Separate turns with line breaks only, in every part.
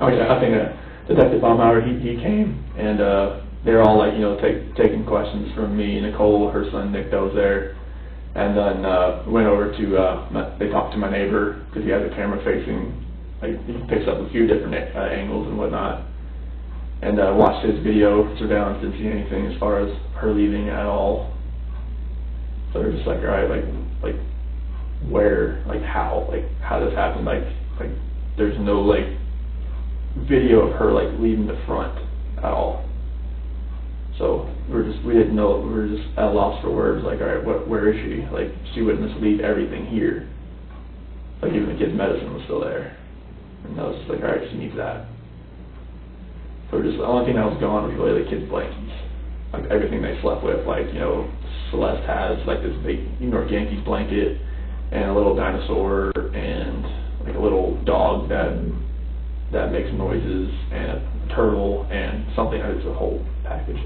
Oh yeah, I think Detective Baumhauer, he came, and they were all like, taking questions from me, Nicole, her son Nick, that was there, and then went over to, they talked to my neighbor, because he has a camera facing, like, he picks up a few different angles and whatnot, and watched his video surveillance, didn't see anything as far as her leaving at all. So they're just like, alright, like, where, like, how this happened, like, there's no, like, video of her, like, leaving the front at all. So we didn't know, we were just at a loss for words, like, alright, where is she? Like, she wouldn't just leave everything here. Like, even the kid's medicine was still there. And I was just like, alright, she needs that. So just, the only thing that was gone was really the kids' blankets. Like, everything they slept with, like, Celeste has, like, this big New York Yankees blanket, and a little dinosaur, and, like, a little dog that makes noises, and a turtle, and something, it's a whole package.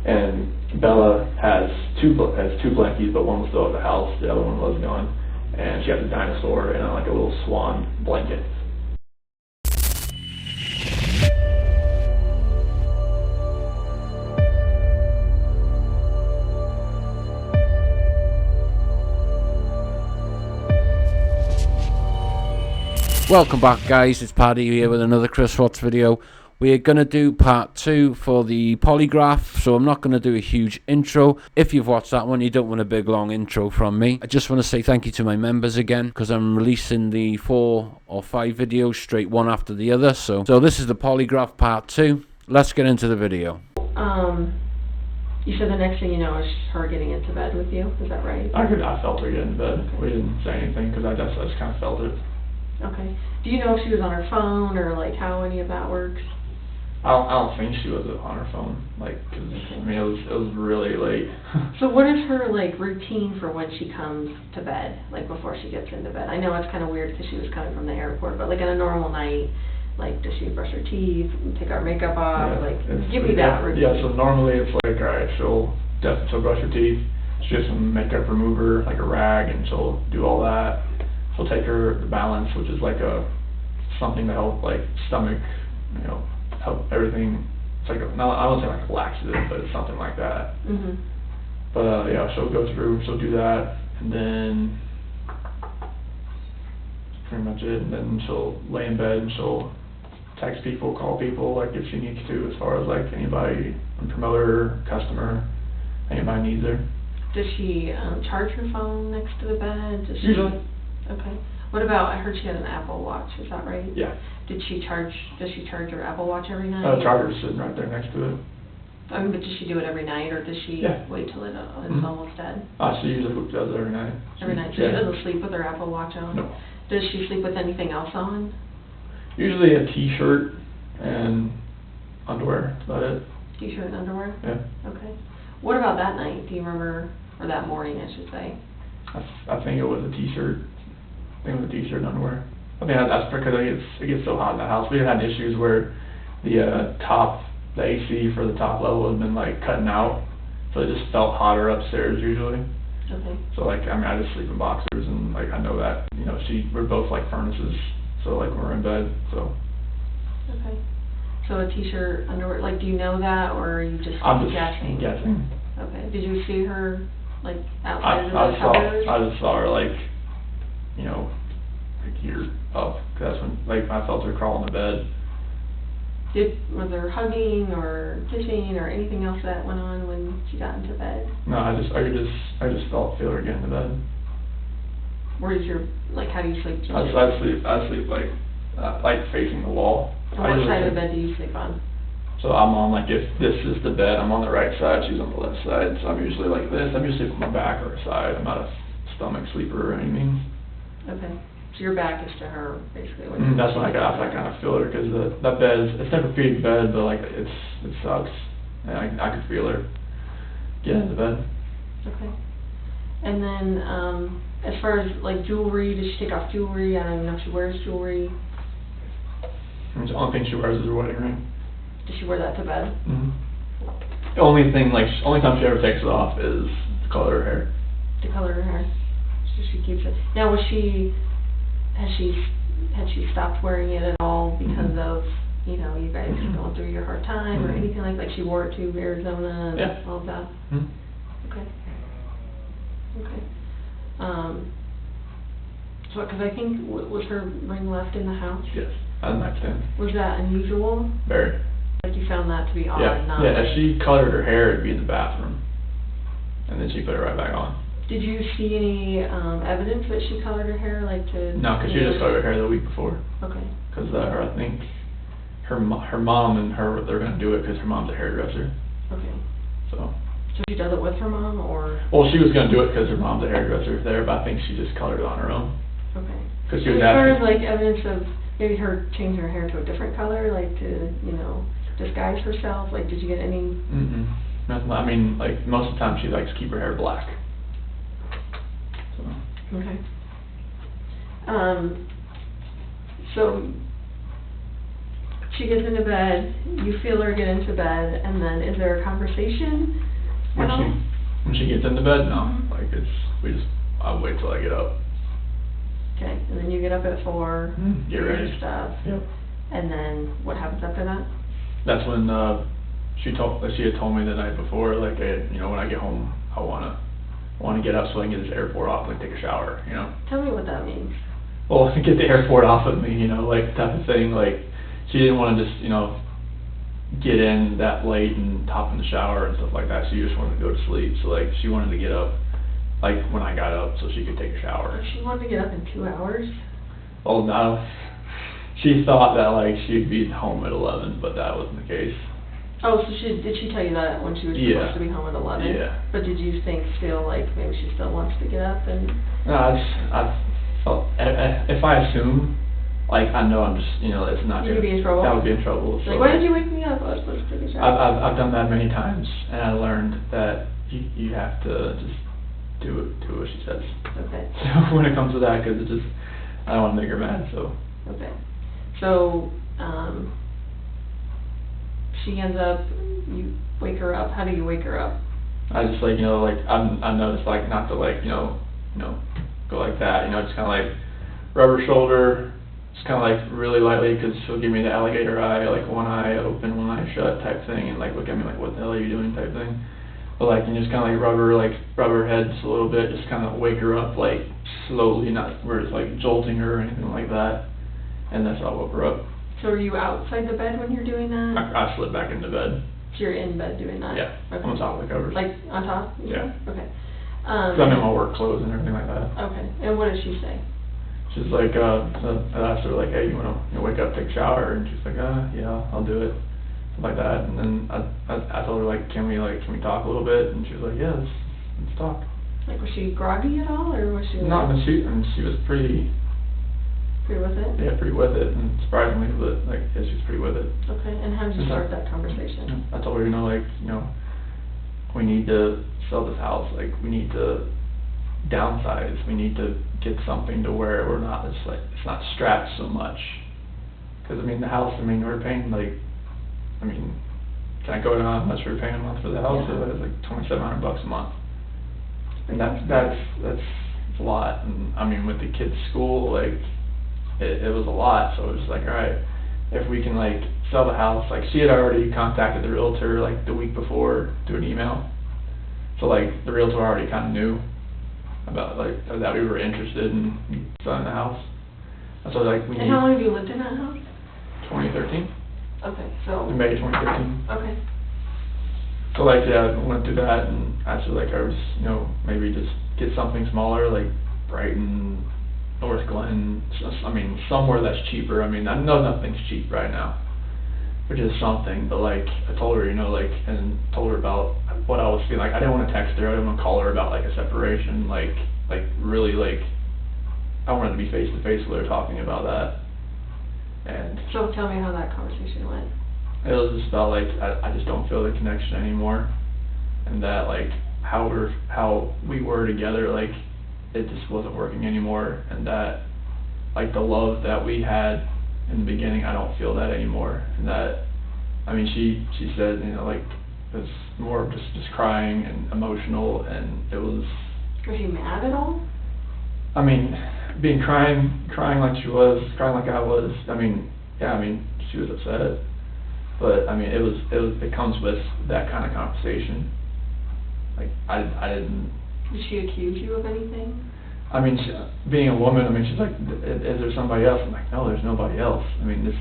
And Bella has two blankets, but one was still at the house, the other one was gone, and she has a dinosaur and like a little swan blanket.
Welcome back, guys, it's Paddy here with another Chris Watts video. We're going to do part 2 for the polygraph, so I'm not going to do a huge intro. If you've watched that one, you don't want a big long intro from me. I just want to say thank you to my members again, because I'm releasing the 4 or 5 videos straight one after the other. So this is the polygraph part 2. Let's get into the video.
You said the next thing you know is her getting into bed with you, is that right?
I felt her get into bed. We didn't say anything, because I just kind of felt it.
Okay. Do you know if she was on her phone, or like how any of that works?
I don't think she was on her phone, like, cause, I mean, it was really late.
So what is her, like, routine for when she comes to bed, like, before she gets into bed? I know it's kind of weird because she was coming from the airport, but, like, on a normal night, like, does she brush her teeth, take her makeup off,
Yeah,
like, give me that routine.
Yeah, so normally it's like, alright, she'll brush her teeth, she has some makeup remover, like a rag, and she'll do all that. She'll take her balance, which is like something to help, like, stomach, help everything. It's like I won't say like a laxative, but it's something like that.
Mhm.
But yeah, she'll go through, she'll do that, and then that's pretty much it. And then she'll lay in bed and she'll text people, call people, like if she needs to, as far as like anybody, a promoter, customer, anybody needs her.
Does she charge her phone next to the bed? Does she?
Usually.
Okay. What about, I heard she had an Apple Watch, is that right?
Yeah.
Does she charge her Apple Watch every night?
The charger's sitting right there next to it.
But does she do it every night, or does she wait till it's almost dead?
She usually does it every night.
Every night? So she doesn't sleep with her Apple Watch on?
No.
Does she sleep with anything else on?
Usually a t-shirt and underwear, that's about it.
T-shirt and underwear?
Yeah.
Okay. What about that night? Do you remember, or that morning, I should say?
I think it was a t-shirt. I think it was a t-shirt and underwear. I think that's because it gets so hot in the house. We had issues where the AC for the top level has been like cutting out, so it just felt hotter upstairs usually.
Okay.
So like, I mean, I just sleep in boxers, and like I know that, we're both like furnaces, so like when we're in bed, so.
Okay. So a t-shirt, underwear, like, do you know that, or are you just
I'm just
guessing?
guessing.
Okay. Did you see her, like, outside of the covers?
I just saw her like, like here up, cause that's when, like, I felt her crawl in the bed.
Was there hugging or kissing or anything else that went on when she got into bed?
No, I just feel her get into bed.
Where's your, like, how do you sleep?
I sleep like facing the wall.
And what side of the bed do you sleep on?
So I'm on, like, if this is the bed, I'm on the right side, she's on the left side, so I'm usually like this. I'm usually with my back or side. I'm not a stomach sleeper or anything.
Okay. So your back is to her, basically.
That's when I kind of feel her, because that bed it's never pretty bed, but like it sucks, and I could feel her get into bed.
Okay. And then as far as like jewelry, does she take off jewelry? I don't even know if she wears jewelry.
The only thing she wears is her wedding ring.
Does she wear that to bed?
Mm-hmm. The only time she ever takes it off is to color her hair.
To color her hair. So she keeps it. Now, had she stopped wearing it at all because of you know, you guys going through your hard time or anything like she wore it to Arizona and all of that? Okay. Okay. So, because I think, was her ring left in the house?
Yes, on the nightstand.
Was that unusual?
Very.
Like you found that to be odd?
Yeah,
Not
yeah, if she colored her hair, it'd be in the bathroom. And then she put it right back on.
Did you see any evidence that she colored her hair, like to...
No, because she just colored her hair the week before.
Okay.
Because I think her mom and her, they're going to do it because her mom's a hairdresser.
Okay.
So
she does it with her mom, or...?
Well, she was going to do it because her mom's a hairdresser there, but I think she just colored it on her own.
Okay.
Because she was
as far as,
asking...
like, evidence of maybe her changing her hair to a different color, like to, you know, disguise herself, like, did you get any...
Nothing. I mean, like, most of the time she likes to keep her hair black. So.
Okay. So she gets into bed, you feel her get into bed, and then is there a conversation at all?
When she gets into bed, no. Like, I wait till I get up.
Okay, and then you get up at 4,
Get
do
ready.
your stuff.
Yep.
And then what happens after that?
That's when she had told me the night before, like, you know, when I get home, I wanna get up so I can get this airport off, like, take a shower, you know.
Tell me what that means.
Well, get the airport off of me, you know, like, type of thing. Like, she didn't want to just, you know, get in that late and hop in the shower and stuff like that. She just wanted to go to sleep. So, like, she wanted to get up, like, when I got up so she could take a shower.
She wanted to get up in 2 hours?
Oh, no. She thought that, like, she'd be home at 11, but that wasn't the case.
Oh, so did she tell you that when she was supposed to be home at 11?
Yeah.
But did you still, like, maybe she still wants to get up and...
No, I felt, if I assume, like, I know I'm just, you know, it's not
You could be in trouble?
That would be in trouble. So,
like, why did you wake me up? I was supposed to take a shower.
I've done that many times, and I learned that you have to just do what she says.
Okay.
So when it comes to that, because I don't want to make her mad, so.
Okay. So, she ends up, you wake her up. How do you wake her up?
I just, like, you know, like, I noticed, like, not to, like, you know, go like that, you know, just kind of, like, rub her shoulder, just kind of, like, really lightly, because she'll give me the alligator eye, like, one eye open, one eye shut type thing, and, like, look at me like, what the hell are you doing type thing. But, like, you just kind of, like, rub her head just a little bit, just kind of wake her up, like, slowly, not where it's, like, jolting her or anything like that, and that's how I woke her up.
So are you outside the bed when you're doing that?
I slid back into bed.
So you're in bed doing that?
Yeah,
okay.
on top of the covers.
Like, on top?
Yeah.
Okay.
So I'm in my work clothes and everything like that.
Okay, and what did she say?
She's like, so I asked her, like, hey, you wanna wake up, take a shower? And she's like, yeah, I'll do it. Something like that. And then I told her, like, can we talk a little bit? And she was like, yeah, let's talk.
Like, was she groggy at all, or was she?
No, but she was pretty.
Pretty with it?
Yeah, pretty with it, and surprisingly, but, like, yeah, she was pretty with it.
Okay, and how did you start that conversation?
I told her, we need to sell this house, like, we need to downsize, we need to get something to where we're not, it's not strapped so much. Because, I mean, the house, we're paying, like, can I go down how much we're paying a month for the house?
Yeah.
It's like $2,700 a month. And that's a lot, and, I mean, with the kids' school, like, it was a lot, so it was just like, alright, if we can, like, sell the house, like, she had already contacted the realtor, like, the week before, through an email, so, like, the realtor already kind of knew about, like, that we were interested in selling the house, and so, like, we need...
And how long have you lived in that house?
2013.
Okay, so...
In May 2013.
Okay.
So, like, yeah, I went through that, and actually, like, I was, maybe just get something smaller, like, Brighton, North Glen, somewhere that's cheaper. I know nothing's cheap right now, which is something, but, like, I told her, and told her about what I was feeling. Like, I didn't want to text her, I didn't want to call her about, like, a separation, like, really, like, I wanted to be face-to-face with her talking about that, and...
So, tell me how that conversation went.
It was just about, like, I just don't feel the connection anymore, and that, like, how we were together, like, it just wasn't working anymore, and that, like, the love that we had in the beginning, I don't feel that anymore, and that, she said, like, it was more of just crying and emotional, and it was...
Was she mad at all?
crying like she was, crying like I was, she was upset. But I mean, it comes with that kind of conversation. Like I didn't.
Did she accuse you of anything?
I mean, being a woman, I mean, she's like, is there somebody else? I'm like, no, there's nobody else. I mean, this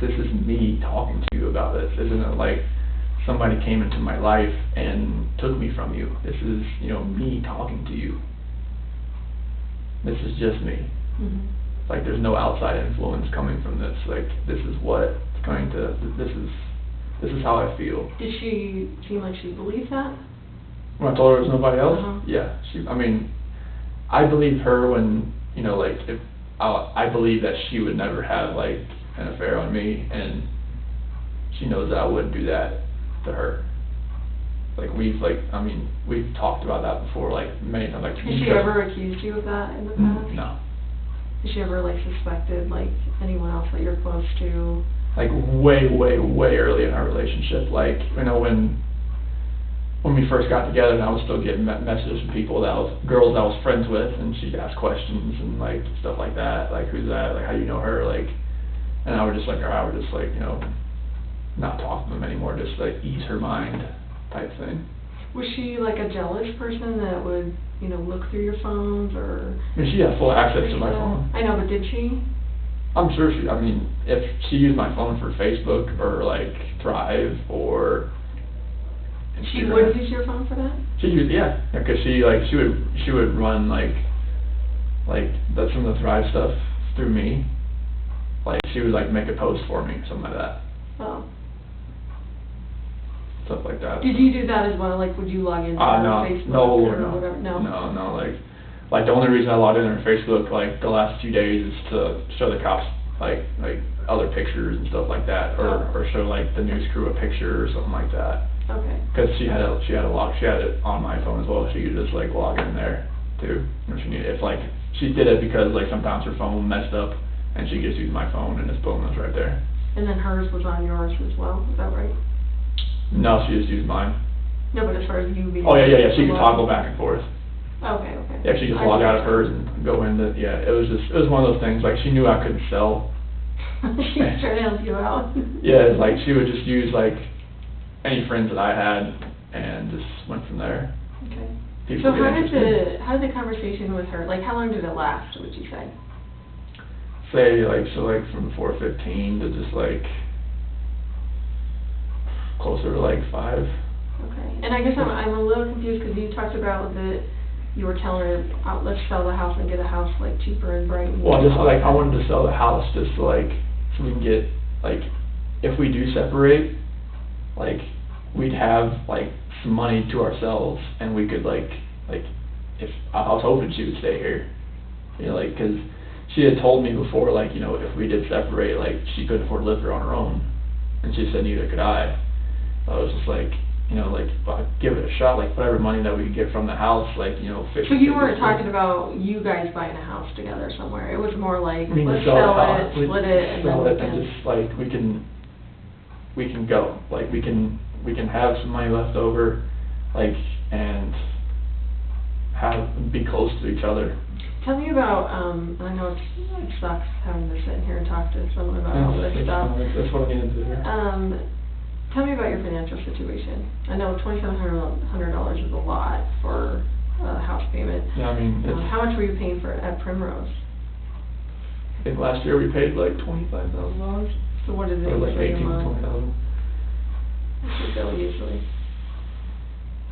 is me talking to you about this. Isn't it like somebody came into my life and took me from you? This is, you know, me talking to you. This is just me.
Mm-hmm.
Like, there's no outside influence coming from this. Like, this is what's going to, this is how I feel.
Did she seem like she believed that?
When I told her there was nobody else?
Uh-huh.
Yeah. I mean, I believed her when, you know, like, if I believe that she would never have, like, an affair on me, and she knows that I wouldn't do that to her. Like, we've talked about that before, like, many times. Like,
Has she ever accused you of that in the past?
No.
Has she ever, like, suspected, like, anyone else that you're close to?
Like, way, way, way early in our relationship. Like, you know, when we first got together, and I was still getting messages from people girls I was friends with, and she'd ask questions and, like, stuff like that. Like, who's that? Like, how do you know her? Like, and I would just, like, you know, not talk to them anymore, just, like, ease her mind type thing.
Was she, like, a jealous person that would, you know, look through your phones, or?
I mean, she had full access to my phone.
I know, but did she?
I'm sure I mean, if she used my phone for Facebook, or, like, Thrive, or Instagram.
She would use your phone for that?
She used, yeah, because she would run, like, some of the Thrive stuff through me. Like, she would, like, make a post for me, something like that.
Oh.
Stuff like that.
Did you do that as well? Like, would you log into Facebook or whatever?
No. Like the only reason I logged in on Facebook, like, the last few days is to show the cops, like other pictures and stuff like that, or show, like, the news crew a picture or something like that.
Okay.
Because she had it on my phone as well. She could just, like, log in there too if she needed. If, like, she did it because, like, sometimes her phone messed up and she just used my phone and it's boom, it's right there.
And then hers was on yours as well. Is that right?
No, she just used mine.
No, but as far as you being.
Oh yeah. She could toggle back and forth.
Okay.
Yeah, she just log out of hers and go into, it was one of those things, like, she knew I couldn't sell.
She was trying to help you out.
Yeah, it's like, she would just use, like, any friends that I had, and just went from there.
Okay.
People
So
get
how did the conversation with her, like, how long did it last, would you say?
Say, like, from 4:15 to just, like, closer to, like, 5.
Okay. And I guess I'm a little confused, because you talked about that you were telling her, let's sell the house and get a house, like, cheaper in Brighton.
Well, just, like, I wanted to sell the house just to, like, so we can get, like, if we do separate, like, we'd have, like, some money to ourselves, and we could, like, if I was hoping she would stay here, you know, like, because she had told me before, like, you know, if we did separate, like, she couldn't afford to live here on her own, and she said neither could I. So I was just like, you know, like, well, give it a shot, like, whatever money that we could get from the house, like, you know, 50.
So you weren't talking about you guys buying a house together somewhere, it was more like,
I mean,
let's
sell
sell
it,
it, split it, and then we
and
can.
just, like, we can go, like, we can have some money left over, like, and be close to each other.
Tell me about, I know it sucks having to sit in here and talk to someone about all this stuff.
That's what I needed to do here.
Tell me about your financial situation. I know $2,700 is a lot for a house payment.
Yeah, I mean,
How much were you paying for it at Primrose?
I think last year we paid like $25,000.
So what is it
Or like
usually a
18,
month?
20,000.
What's your bill usually?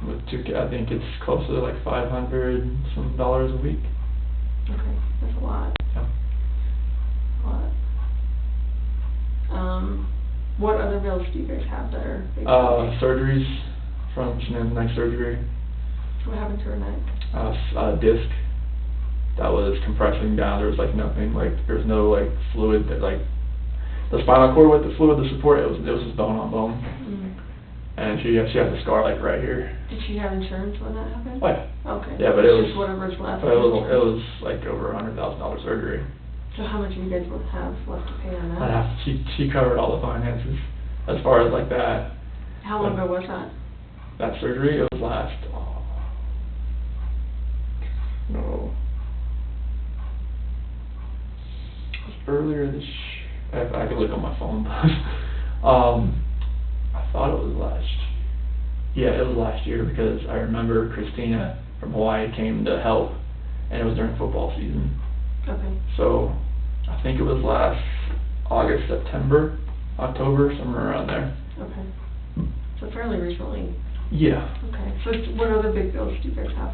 I think it's close to like $500 some dollars a week.
Okay, that's a lot.
Yeah.
A lot. What other bills do you guys have that are big?
Surgeries from Shenan's neck surgery.
What happened to her neck?
Disc that was compressing down. There was like nothing, like there was no like fluid that like the spinal cord with the fluid to support it was just bone on bone.
Mm.
And she has a scar like right here.
Did she have insurance when that happened?
Oh yeah.
Okay.
Yeah, but it was
just whatever's left.
But it was like over $100,000 surgery.
So how much do you guys have left to pay on that?
She covered all the finances as far as like that.
How long ago was that?
That surgery, it was earlier this, I could look on my phone. I thought it was it was last year, because I remember Christina from Hawaii came to help, and it was during football season.
Okay.
So I think it was last August, September, October, somewhere around there.
Okay. So fairly recently.
Yeah.
Okay. So what other big bills do you guys have?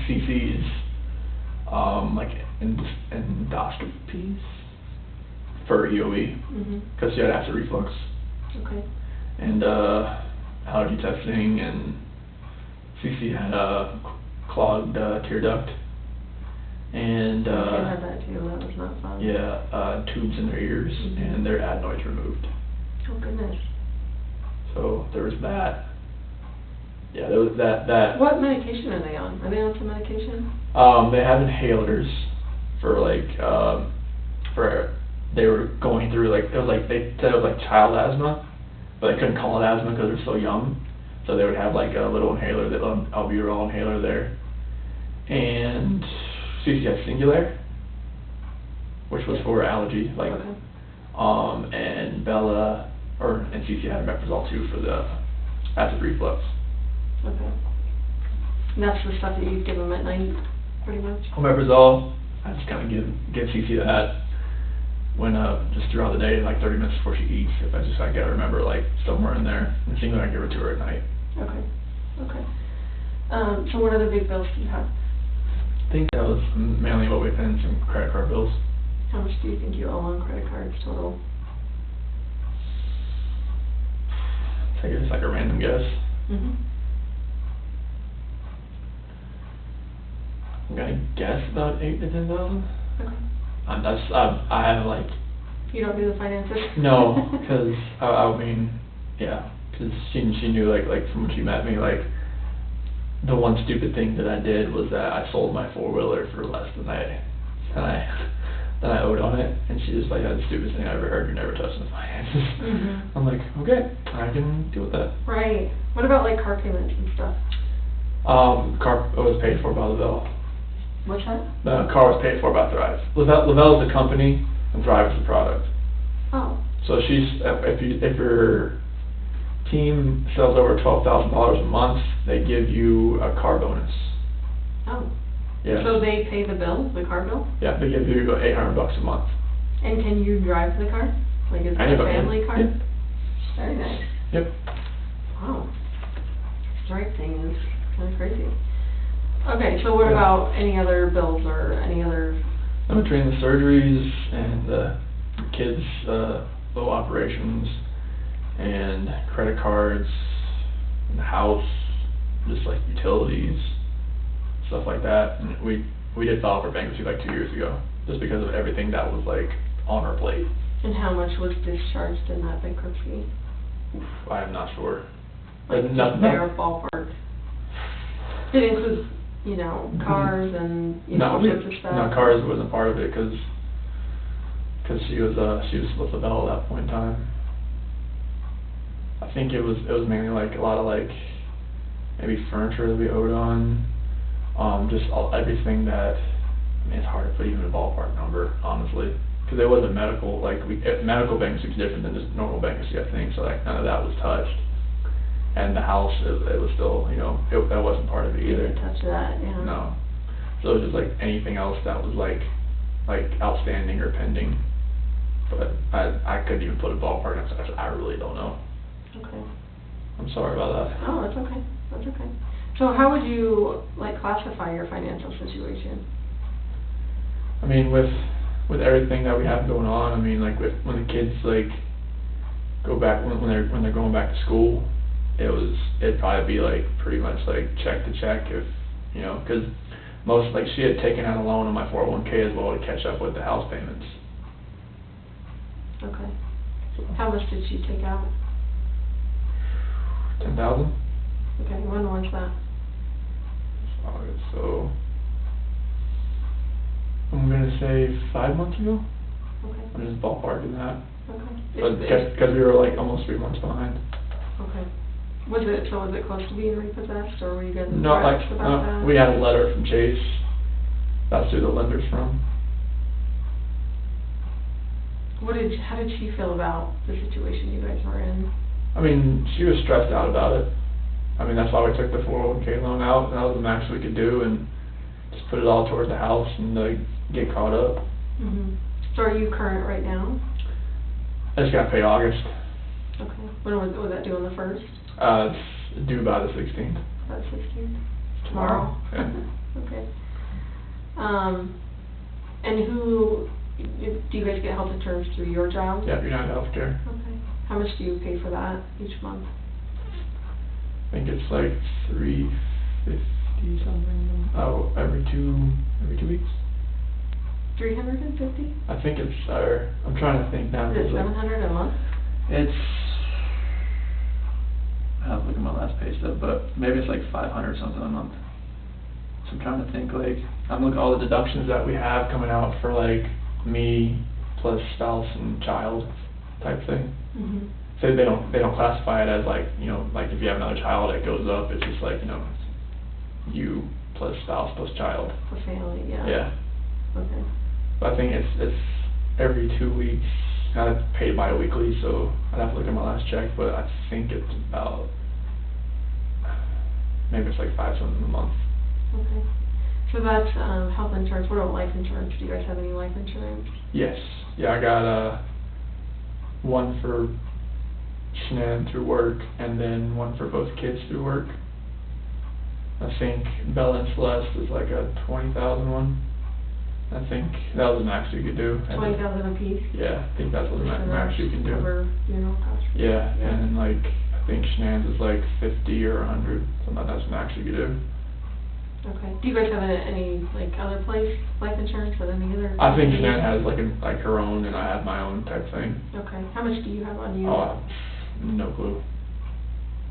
CC's, like endoscopies for EOE, because she had acid reflux.
Okay.
And allergy testing, and CC had a clogged tear duct, and
I had that too. That was not fun.
yeah, tubes in their ears, and their adenoids removed.
Oh goodness.
So there was that. Yeah, there was that.
What medication are they on? Are they on some medication?
They have inhalers for they were going through it was like they said it was like child asthma, but they couldn't call it asthma because they're so young. So they would have like a little inhaler, the albuterol inhaler there. And CC had Singulair, which was for allergy, like,
Okay.
and and CC had Omeprazole too for the acid reflux.
Okay. And that's the stuff that you give them at night, pretty much?
Omeprazole, I just kind of give CC that when just throughout the day, like 30 minutes before she eats. If I gotta remember, like, somewhere in there. And Singulair, I give it to her at night.
Okay. Okay. So what other big bills do you have?
I think that was mainly what we paid, and some credit card bills.
How much do you think you owe on credit cards total?
I think it's like a random guess. I'm gonna guess about 8,000 to 10,000.
Okay.
I have like.
You don't do the finances?
No, because I mean, yeah, because she knew like from when she met me, like the one stupid thing that I did was that I sold my 4-wheeler for less than I owed on it, and she just like had the stupidest thing I ever heard. You're never touching the finances. I'm like, okay, I can deal with that.
Right. What about like car payments and stuff?
Car was paid for by Lavelle.
What's that?
The car was paid for by Thrive. Lavelle is the company, and Thrive is the product.
Oh.
So if your team sells over $12,000 a month, they give you a car bonus.
Oh.
Yeah.
So they pay the bill, the car bill?
Yeah, they give you $800 a month.
And can you drive the car? Like, is it a family car?
Yep.
Very nice.
Yep.
Wow. Stripe thing is kind of crazy. Okay, so what about any other bills or any other?
I'm between the surgeries and the kids' little operations and credit cards and the house, just like utilities, stuff like that. And we did file for bankruptcy like 2 years ago, just because of everything that was like on our plate.
And how much was discharged in that bankruptcy?
Oof, I am not sure.
Like just bare ballpark. Did it include, you know, cars and all sorts of stuff?
No, cars wasn't part of it because she was with Lavelle at that point in time. I think it was mainly like a lot of like maybe furniture that we owed on, everything that. I mean, it's hard to put even a ballpark number, honestly, because it wasn't medical. Like medical bankruptcy is different than just normal bankruptcy, I think. So like none of that was touched, and the house it was still, you know, that wasn't part of it either.
You didn't touch that, yeah.
No, so it was just like anything else that was like outstanding or pending. But I couldn't even put a ballpark on it. I really don't know.
Okay.
I'm sorry about that.
Oh, that's okay. That's okay. So how would you like classify your financial situation?
I mean, with everything that we have going on, I mean, like when the kids like go back when they're going back to school, it'd probably be like pretty much like check to check, if you know, because most like she had taken out a loan on my 401k as well to catch up with the house payments.
Okay. How much did she take out?
10,000.
Okay. When was that?
August, so I'm gonna say 5 months ago.
Okay.
I'm just ballparking that.
Okay.
Because we were like almost 3 months behind.
Okay. Was it close to being repossessed, or were you guys
No, like
about that?
we had a letter from Chase. That's who the lender's from.
How did she feel about the situation you guys were in?
I mean, she was stressed out about it. I mean, that's why we took the 401k loan out. That was the max we could do, and just put it all towards the house and like get caught up.
Mhm. So are you current right now?
I just got paid August.
Okay. When was that due on the 1st?
It's due by the 16th.
About 16th? Tomorrow?
Yeah.
Okay. And do you guys get health insurance through your job?
Yeah, United Healthcare.
Okay. How much do you pay for that each month?
I think it's like $350 something. Oh, every two weeks.
350?
I think it's, I'm trying to think now.
Is it 700 a month?
It's, I have to look at my last pay stub, but maybe it's like 500 something a month. So I'm trying to think, like, I'm looking at all the deductions that we have coming out for like me plus spouse and child type thing.
Mm-hmm.
So they don't classify it as like, you know, like if you have another child it goes up, it's just like, you know, you plus spouse plus child.
For family, yeah.
Yeah.
Okay.
But I think it's every 2 weeks. I paid bi-weekly, so I'd have to look at my last check, but I think it's about, maybe it's like $5 something a month.
Okay. So that's health insurance. What about life insurance? Do you guys have any life insurance?
Yes. Yeah, I got one for Shanann through work, and then one for both kids through work. I think Bella and Celeste is like a 20,000 one. I think that was the max you could do.
20,000 a piece?
Yeah, I think that's what the
So
max you can do.
Cover funeral costs?
Yeah, and then like, I think Shanann's is like 50 or 100, something like that's the max you could do.
Okay. Do you guys have any like other place life insurance with any other?
I think
companies?
Shanann has like her own, and I have my own type thing.
Okay. How much do you have on you?
Oh, no clue.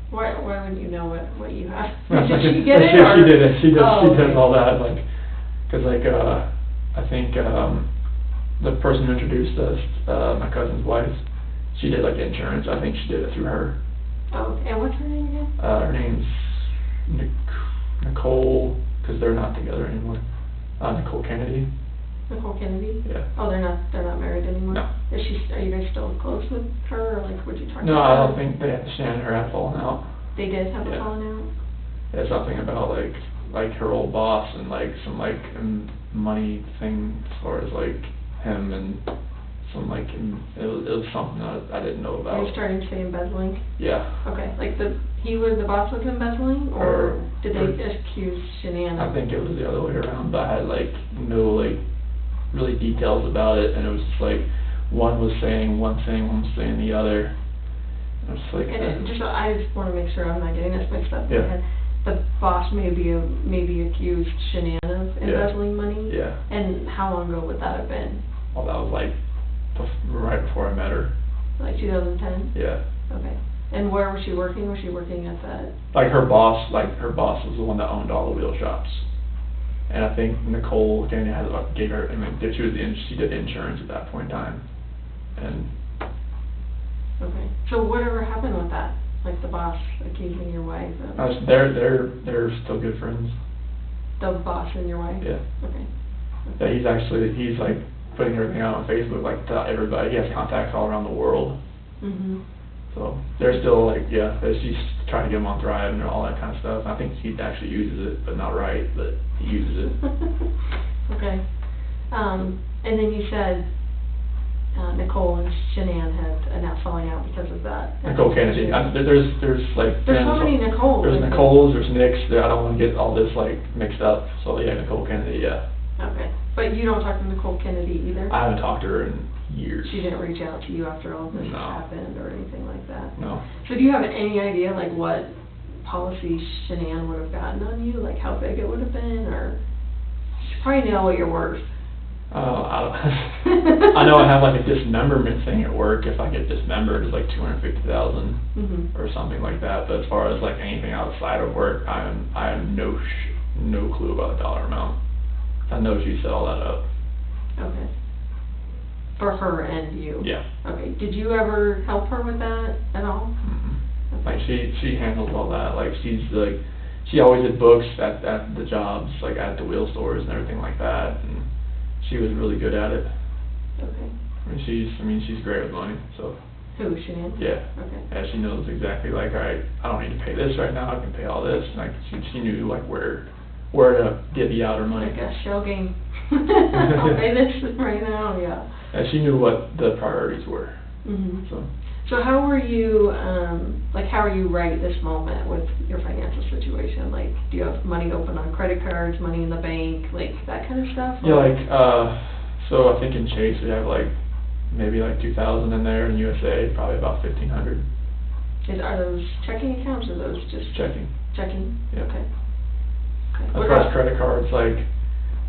Why wouldn't you know what you have?
No,
Did
she-
she get it?
She did it. She does.
Oh,
She does
okay.
all that. Like, cause like I think the person who introduced us, my cousin's wife, she did like insurance. I think she did it through her.
Oh, and what's her name again?
Her name's Nicole, cause they're not together anymore. Nicole Kennedy.
Nicole Kennedy?
Yeah.
Oh, they're not married anymore?
No.
Are you guys still close with her, or like, would you talk to her?
No, I don't think Shannon and her had fallen out.
They did have a
Yeah.
falling out?
Yeah, something about like her old boss and like some like money thing as far as like him and some like it was something I didn't know
Are you
about.
starting to say embezzling?
Yeah.
Okay, like the boss was embezzling, or did they accuse Shanann?
I think it was the other way around, but I had like no like really details about it, and it was just like one was saying one thing, one was saying the other. I was like,
And I just want to make sure I'm not getting this mixed up in
Yeah.
my head. The boss maybe accused Shanann of embezzling money?
Yeah.
And how long ago would that have been?
Well, that was like right before I met her.
Like 2010?
Yeah.
Okay. And where was she working? Was she working at that?
Like her boss was the one that owned all the wheel shops. And I think Nicole Kennedy gave her, I mean, she did insurance at that point in time. And
Okay. So whatever happened with that? Like the boss accusing your wife of...
they're still good friends.
The boss and your wife?
Yeah.
Okay.
Yeah, he's like putting everything out on Facebook, like to everybody. He has contacts all around the world.
Mhm.
So they're still like, yeah, she's trying to get him on Thrive and all that kind of stuff. I think he actually uses it, but not right, but he uses it.
Okay. And then you said Nicole and Shanann had a now falling out because of that.
Nicole Kennedy. There's like...
There's so many Nicoles.
There's Nicole's, there's Nick's. I don't want to get all this like mixed up. So yeah, Nicole Kennedy, yeah.
Okay. But you don't talk to Nicole Kennedy either?
I haven't talked to her in years.
She didn't reach out to you after all this
No.
happened or anything like that?
No.
So do you have any idea like what policy Shanann would have gotten on you? Like how big it would have been, or you probably know what you're worth.
I don't. I know I have like a dismemberment thing at work. If I get dismembered, it's like $250,000 or something like that. But as far as like anything outside of work, I have no clue about the dollar amount. I know she set all that up.
Okay. For her and you?
Yeah.
Okay. Did you ever help her with that at all?
Mm-hmm. Like she handles all that. Like she always did books at the jobs, like at the wheel stores and everything like that. And she was really good at it.
Okay.
I mean, she's great with money, so.
Who, Shanann?
Yeah.
Okay.
Yeah, she knows exactly, like, alright, I don't need to pay this right now, I can pay all this, and like, she knew, like, where to divvy out her money.
Like a shell game. I'll pay this right now, yeah.
And she knew what the priorities were,
Mhm.
so.
So how were you, how are you right this moment with your financial situation? Like, do you have money open on credit cards, money in the bank, like, that kind of stuff?
Yeah, like, so I think in Chase we have like, maybe like 2,000 in there, in USA, probably about 1,500.
Are those checking accounts or those just?
Checking.
Checking?
Yeah.
Okay.
As
What
far as
about-
credit cards, like,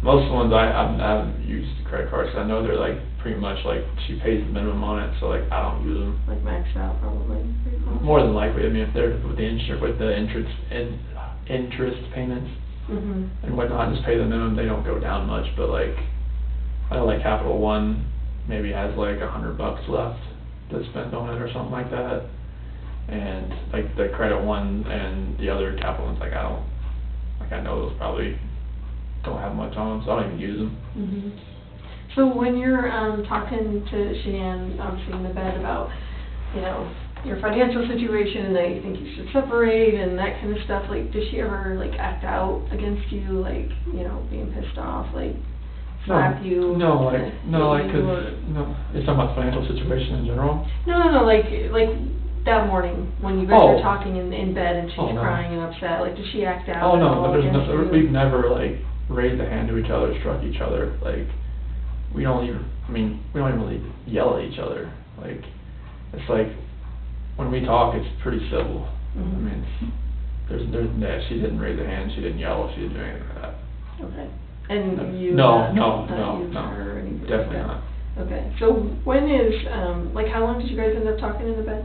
most of the ones I haven't used the credit cards, 'cause I know they're like, pretty much like, she pays the minimum on it, so like, I don't use them.
Like maxed out probably? pretty close?
More than likely, I mean, if they're with the interest payments
Mhm.
and whatnot, just pay the minimum, they don't go down much, but like, I know like Capital One maybe has like $100 left to spend on it or something like that. And like the Credit One and the other Capital Ones, like I know those probably don't have much on them, so I don't even use them.
Mhm. So when you're talking to Shanann, obviously in the bed about, you know, your financial situation and that you think you should separate and that kind of stuff, like, does she ever like act out against you, like, you know, being pissed off, like slap you?
No,
hit
like,
you,
'cause,
or-
no, it's talking about financial situation in general.
No, like that morning when you guys
Oh.
were talking in bed and she's
Oh, no.
crying and upset, like, does she act out
Oh,
at
no,
all
but there's
against
no,
you?
we've never like raised a hand to each other, struck each other, like, we don't even really yell at each other, like, it's like, when we talk, it's pretty civil. I
Mhm.
mean, yeah, she didn't raise a hand, she didn't yell, she didn't do anything like that.
Okay. And you?
No,
not use her or anything like
definitely
that?
not.
Okay, so when is, like, how long did you guys end up talking in the bed?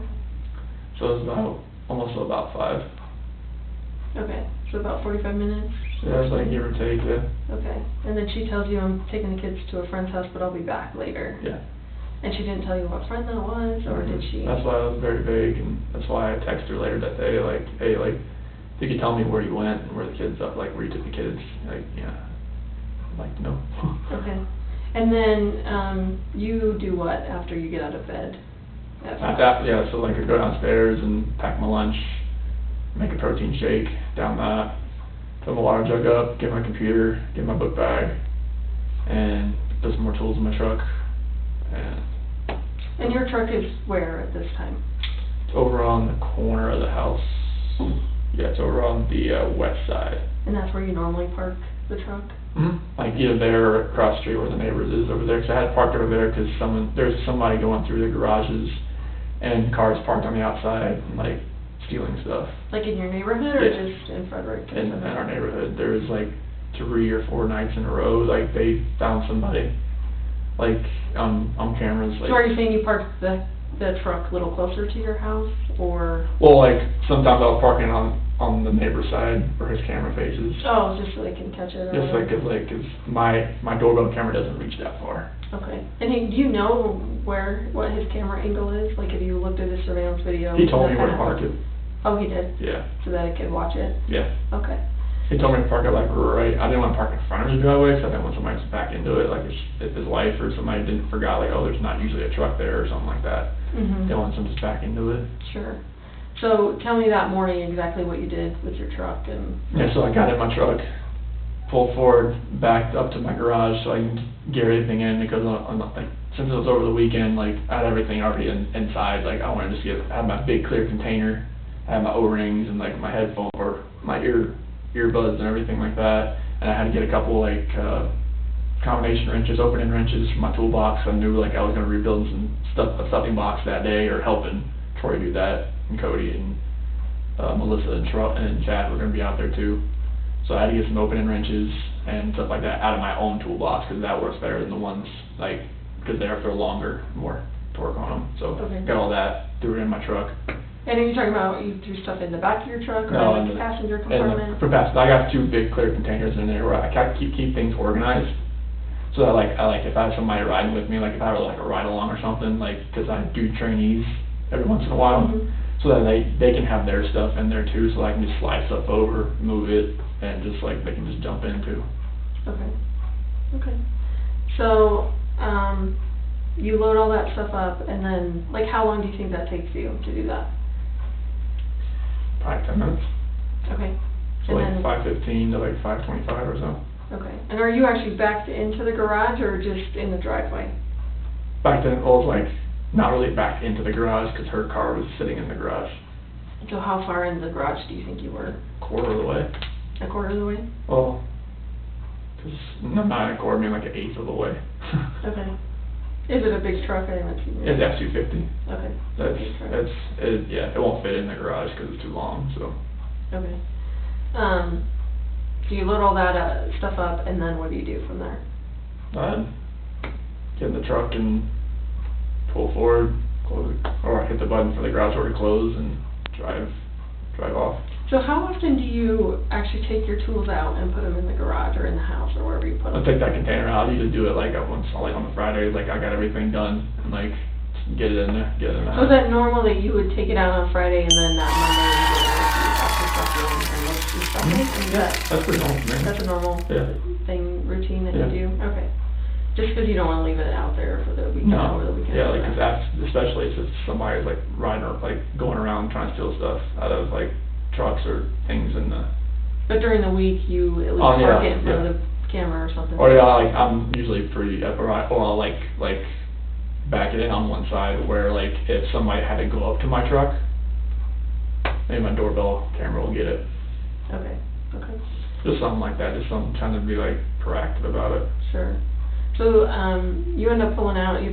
So it was almost about 5.
Okay, so about 45 minutes?
Yeah, it's like give or take, yeah.
Okay, and then she tells you, I'm taking the kids to a friend's house, but I'll be back later.
Yeah.
And she didn't tell you what friend that was, or did she?
That's why I was very vague, and that's why I texted her later that day, like, hey, like, if you could tell me where you went and where the kids are, like, where you took the kids, like, yeah, I'd like to know.
Okay, and then, you do what after you get out of bed? At five?
Yeah, so like I go downstairs and pack my lunch, make a protein shake, down that, fill my water jug up, get my computer, get my book bag, and put some more tools in my truck, and
And your truck is where at this time?
it's over on the corner of the house. Yeah, it's over on the west side.
And that's where you normally park the truck?
Like either there or across the street where the neighbors is over there, 'cause I had parked over there 'cause there's somebody going through the garages and cars parked on the outside and like stealing stuff.
Like in your neighborhood or
Yeah.
just in Frederick?
In our neighborhood, there was like 3 or 4 nights in a row, like they found somebody, like on cameras, like.
So are you saying you parked the truck a little closer to your house, or?
Well, like sometimes I was parking on the neighbor's side where his camera faces.
Oh, just so they can catch it? or
Just like,
whatever?
'cause my doorbell camera doesn't reach that far.
Okay. And do you know what his camera angle is? Like, have you looked at his surveillance video?
He told me
That
where to
kind
park
of-
it.
Oh, he did?
Yeah,
So that it could watch it?
yeah.
Okay.
He told me to park it like right, I didn't want to park in front of his driveway, because I didn't want somebody to back into it, like if his wife or somebody didn't forgot, like, oh, there's not usually a truck there or something like that.
Mm-hmm.
Didn't want them to back into it.
Sure. So tell me that morning exactly what you did with your truck and...
Yeah, so I got in my truck, pulled forward, backed up to my garage so I can get everything in, because I'm not, like, since it was over the weekend, like, I had everything already inside, like, I wanted to just have my big clear container, I had my O-rings and like my headphone or my earbuds and everything like that, and I had to get a couple like combination wrenches, opening wrenches from my toolbox. I knew like I was gonna rebuild a stuffing box that day, or helping Troy do that, and Cody and Melissa and Chad were gonna be out there too. So I had to get some opening wrenches and stuff like that out of my own toolbox, because that works better than the ones like, because they're longer, more torque on them. So
Okay.
got all that, threw it in my truck.
And are you talking about you threw stuff in the back of your truck or
No,
in the passenger compartment?
For passenger, I got 2 big clear containers in there where I keep things organized. So that I like if I have somebody riding with me, like if I have like a ride along or something, like, because I do trainees every once in a while,
Mhm.
so that they can have their stuff in there too, so I can just slide stuff over, move it, and just like they can just jump into.
Okay. Okay. So, you load all that stuff up, and then, like, how long do you think that takes you to do that?
Probably 10 minutes.
Okay.
So
And
like
then-
5:15 to like 5:25 or so.
Okay. And are you actually backed into the garage or just in the driveway?
Back then, it was like, not really back into the garage, because her car was sitting in the garage.
So how far in the garage do you think you were?
Quarter of the way.
A quarter of the way?
Well, because not a quarter, I mean like an eighth of the way.
Okay. Is it a big truck? I didn't see.
It's F-250.
Okay. Big truck.
Yeah, it won't fit in the garage because it's too long, so.
Okay. So you load all that stuff up, and then what do you do from there?
Get in the truck and pull forward, close it, or hit the button for the garage door to close and drive off.
So how often do you actually take your tools out and put them in the garage or in the house or wherever you put
I'll
them?
take that container out. I usually do it like once, like on the Fridays, like I got everything done and like get it in there, get it in the
So is
house.
that normal that you would take it out on Friday and then that Monday you go to stuff and look through stuff?
Mhm.
Is
Yeah,
that,
that's pretty normal for me.
that's a normal
Yeah.
thing, routine that
Yeah.
you do? Okay. Just because you don't want to leave it out there for the weekend, over the
No,
weekend?
yeah, like, 'cause that's, especially if somebody's like riding or like going around trying to steal stuff out of like trucks or things in the,
But during the week, you at least
Oh, yeah,
park it in front
yeah.
of the camera or something?
or yeah, like I'm usually pretty, or I'll like back it in on one side where like if somebody had to go up to my truck, maybe my doorbell camera will get it.
Okay, okay,
Just something like that, just something, trying to be like proactive about it.
sure. So, you end up pulling out, do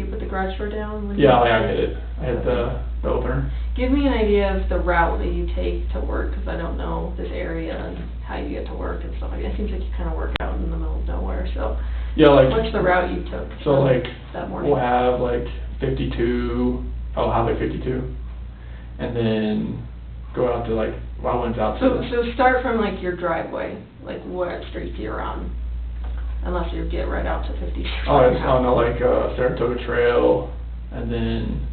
you put the garage door down? when you-
Yeah, like I hit it. I hit the opener.
Give me an idea of the route that you take to work, because I don't know this area and how you get to work and stuff like that. It seems like you kind of work out in the middle of nowhere, so
Yeah, like.
what's the route you took
So like,
that morning?
we'll have like 52, I'll have like 52, and then go out to like, well, I went out to.
So start from like your driveway, like what streets you're on, unless you get right out to 50.
Oh, no, like, Saratoga Trail, and then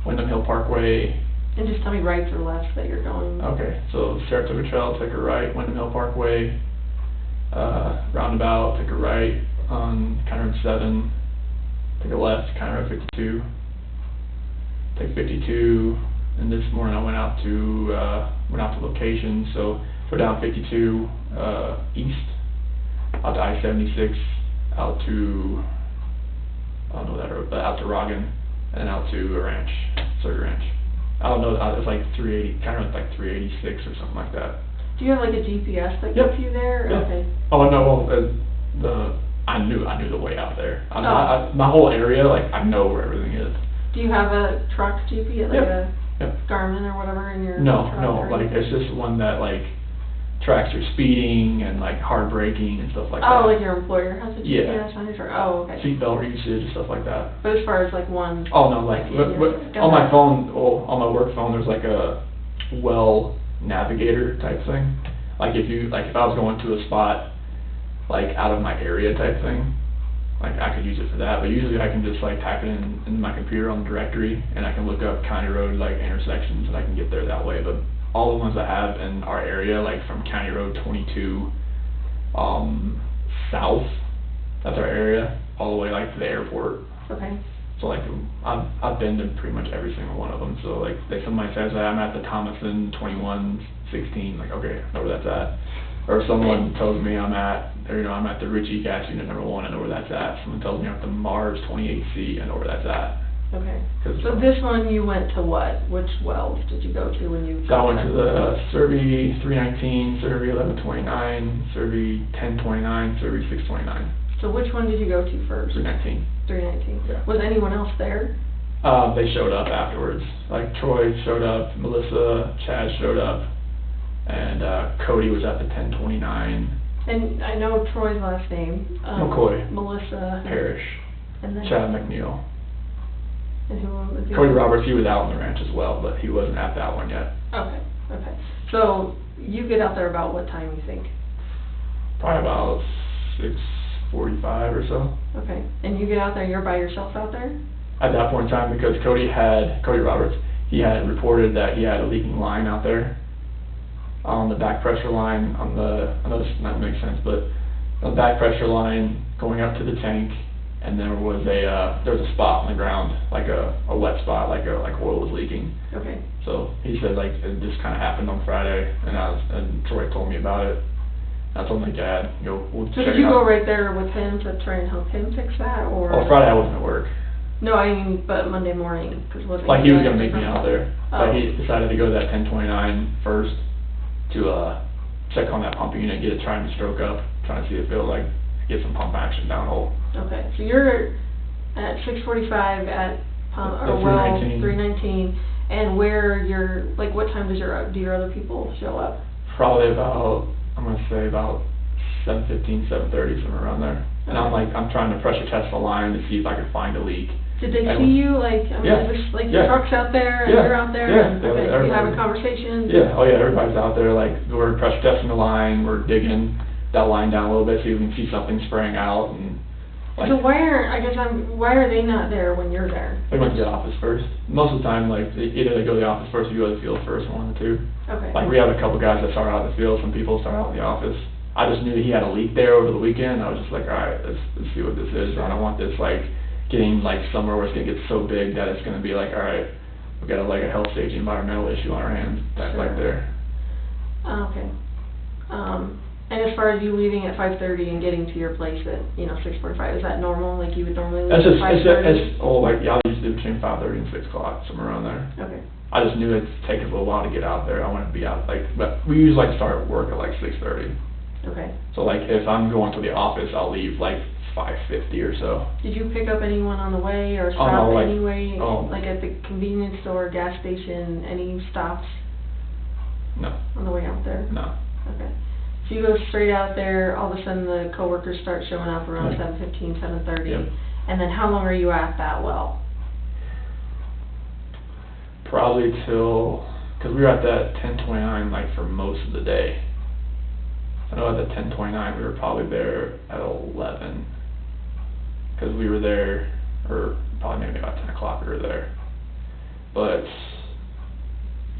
Wyndham Hill Parkway.
And just tell me rights or lefts that you're going.
Okay, so Saratoga Trail, take a right, Wyndham Hill Parkway, roundabout, take a right on County Road 7, take a left, County Road 52, take 52, and this morning I went out to location, so go down 52, east, out to I-76, out to, I don't know that road, but out to Rogan, and then out to a ranch, Surrey Ranch. I don't know, it's like 380, kind of like 386 or something like that.
Do you have like a GPS that
Yep.
gets you there?
Yeah.
Okay.
Oh, no, well, I knew the way out there.
Oh.
My whole area, like, I know where everything is.
Do you have a truck GPS, like
Yep.
a
Yep.
Garmin or whatever in your
No,
truck?
no,
or
like,
anything?
it's just one that, like, tracks your speeding and, like, hard braking and stuff like that.
Oh, like your employer has a
Yeah.
GPS on your truck? Oh, okay.
Seatbelt usage and stuff like that.
But as far as like one.
Oh, no, like,
Yeah, yeah.
on my phone, well, on my work phone, there's like a well navigator type thing. Like if I was going to a spot, like out of my area type thing, like I could use it for that, but usually I can just like type it in my computer on the directory, and I can look up county road, like intersections, and I can get there that way. But all the ones I have in our area, like from County Road 22, south, that's our area, all the way like to the airport.
Okay.
So like, I've been to pretty much every single one of them, so like, if somebody says that I'm at the Thomason 2116, like, okay, I know where that's at. Or if someone tells me I'm at the Ritchie gas unit number 1, I know where that's at. Someone tells me I'm at the Mars 28C, I know where that's at.
Okay.
'Cause,
So this one you went to what? Which wells did you go to when you?
So I went to the Survey 319, Survey 1129, Survey 1029, Survey 629,
So which one did you go to first?
319.
319.
Yeah.
Was anyone else there?
They showed up afterwards. Like Troy showed up, Melissa, Chad showed up, and Cody was at the 1029.
And I know Troy's last name.
McCoy.
Melissa.
Parrish,
And then.
Chad McNeil.
And who was the
Cody
other?
Roberts, he was out on the ranch as well, but he wasn't at that one yet.
Okay, okay. So you get out there about what time you think?
Probably about 6:45 or so.
Okay. And you get out there, you're by yourself out there?
At that point in time, because Cody Roberts, he had reported that he had a leaking line out there on the back pressure line, I know this does not make sense, but on the back pressure line going up to the tank, and there was a spot on the ground, like a wet spot, like oil was leaking.
Okay.
So he said like it just kind of happened on Friday, and Troy told me about it. I told him like, Dad, we'll
So
check
did you
it
go
out.
right there with him to try and help him fix that, or?
Well, Friday I wasn't at work.
No, I mean, but Monday morning, because wasn't
Like he was
there
gonna meet me out there,
Oh.
but he decided to go to that 1029 first to check on that pump unit, get it trying to stroke up, trying to see if it'll like get some pump action downhole.
Okay, so you're at 6:45 at
The 319.
319, and where you're, like, what time do your other people show up?
Probably about, I'm gonna say about 7:15, 7:30, somewhere around there. And I'm trying to pressure test the line to see if I can find a leak.
Did they
And-
see you, like, I mean,
Yeah,
is this, like,
yeah.
your truck's out there, and
Yeah,
you're out there?
yeah,
and-
yeah,
Okay, you
everybody.
having conversations?
Yeah, oh yeah, everybody's out there, like, we're pressure testing the line, we're digging that line down a little bit, so you can see something spraying out, and like,
So why are they not there when you're there?
they went to the office first. Most of the time, like, either they go to the office first or you go to the field first, one of the two.
Okay.
Like, we have a couple guys that start out in the field, some people start out in the office. I just knew he had a leak there over the weekend, I was just like, alright, let's see what this is. I don't want this, like, getting, like, somewhere where it's gonna get so big that it's gonna be like, alright, we've got, like, a health safety environmental issue on our hands, that's like
Sure.
there.
Okay. And as far as you leaving at 5:30 and getting to your place at, 6:45, is that normal, like you would normally leave
That's
at
just,
5:30?
like, yeah, I usually do between 5:30 and 6 o'clock, somewhere around there.
Okay.
I just knew it'd take us a little while to get out there, I wanted to be out, like, but we usually like to start work at like 6:30.
Okay.
So like, if I'm going to the office, I'll leave like 5:50 or so.
Did you pick up anyone on the way or
no,
stop
like-
anyway?
oh.
Like at the convenience store, gas station, any stops
No,
on the way out there?
no.
Okay. So you go straight out there, all of a sudden the coworkers start showing up around
Right.
7:15, 7:30.
Yep.
And then how long are you at that well?
Probably till, cause we were at that 1029 like for most of the day. I know at the 1029 we were probably there at 11. Cause we were there, or probably maybe about 10 o'clock we were there. But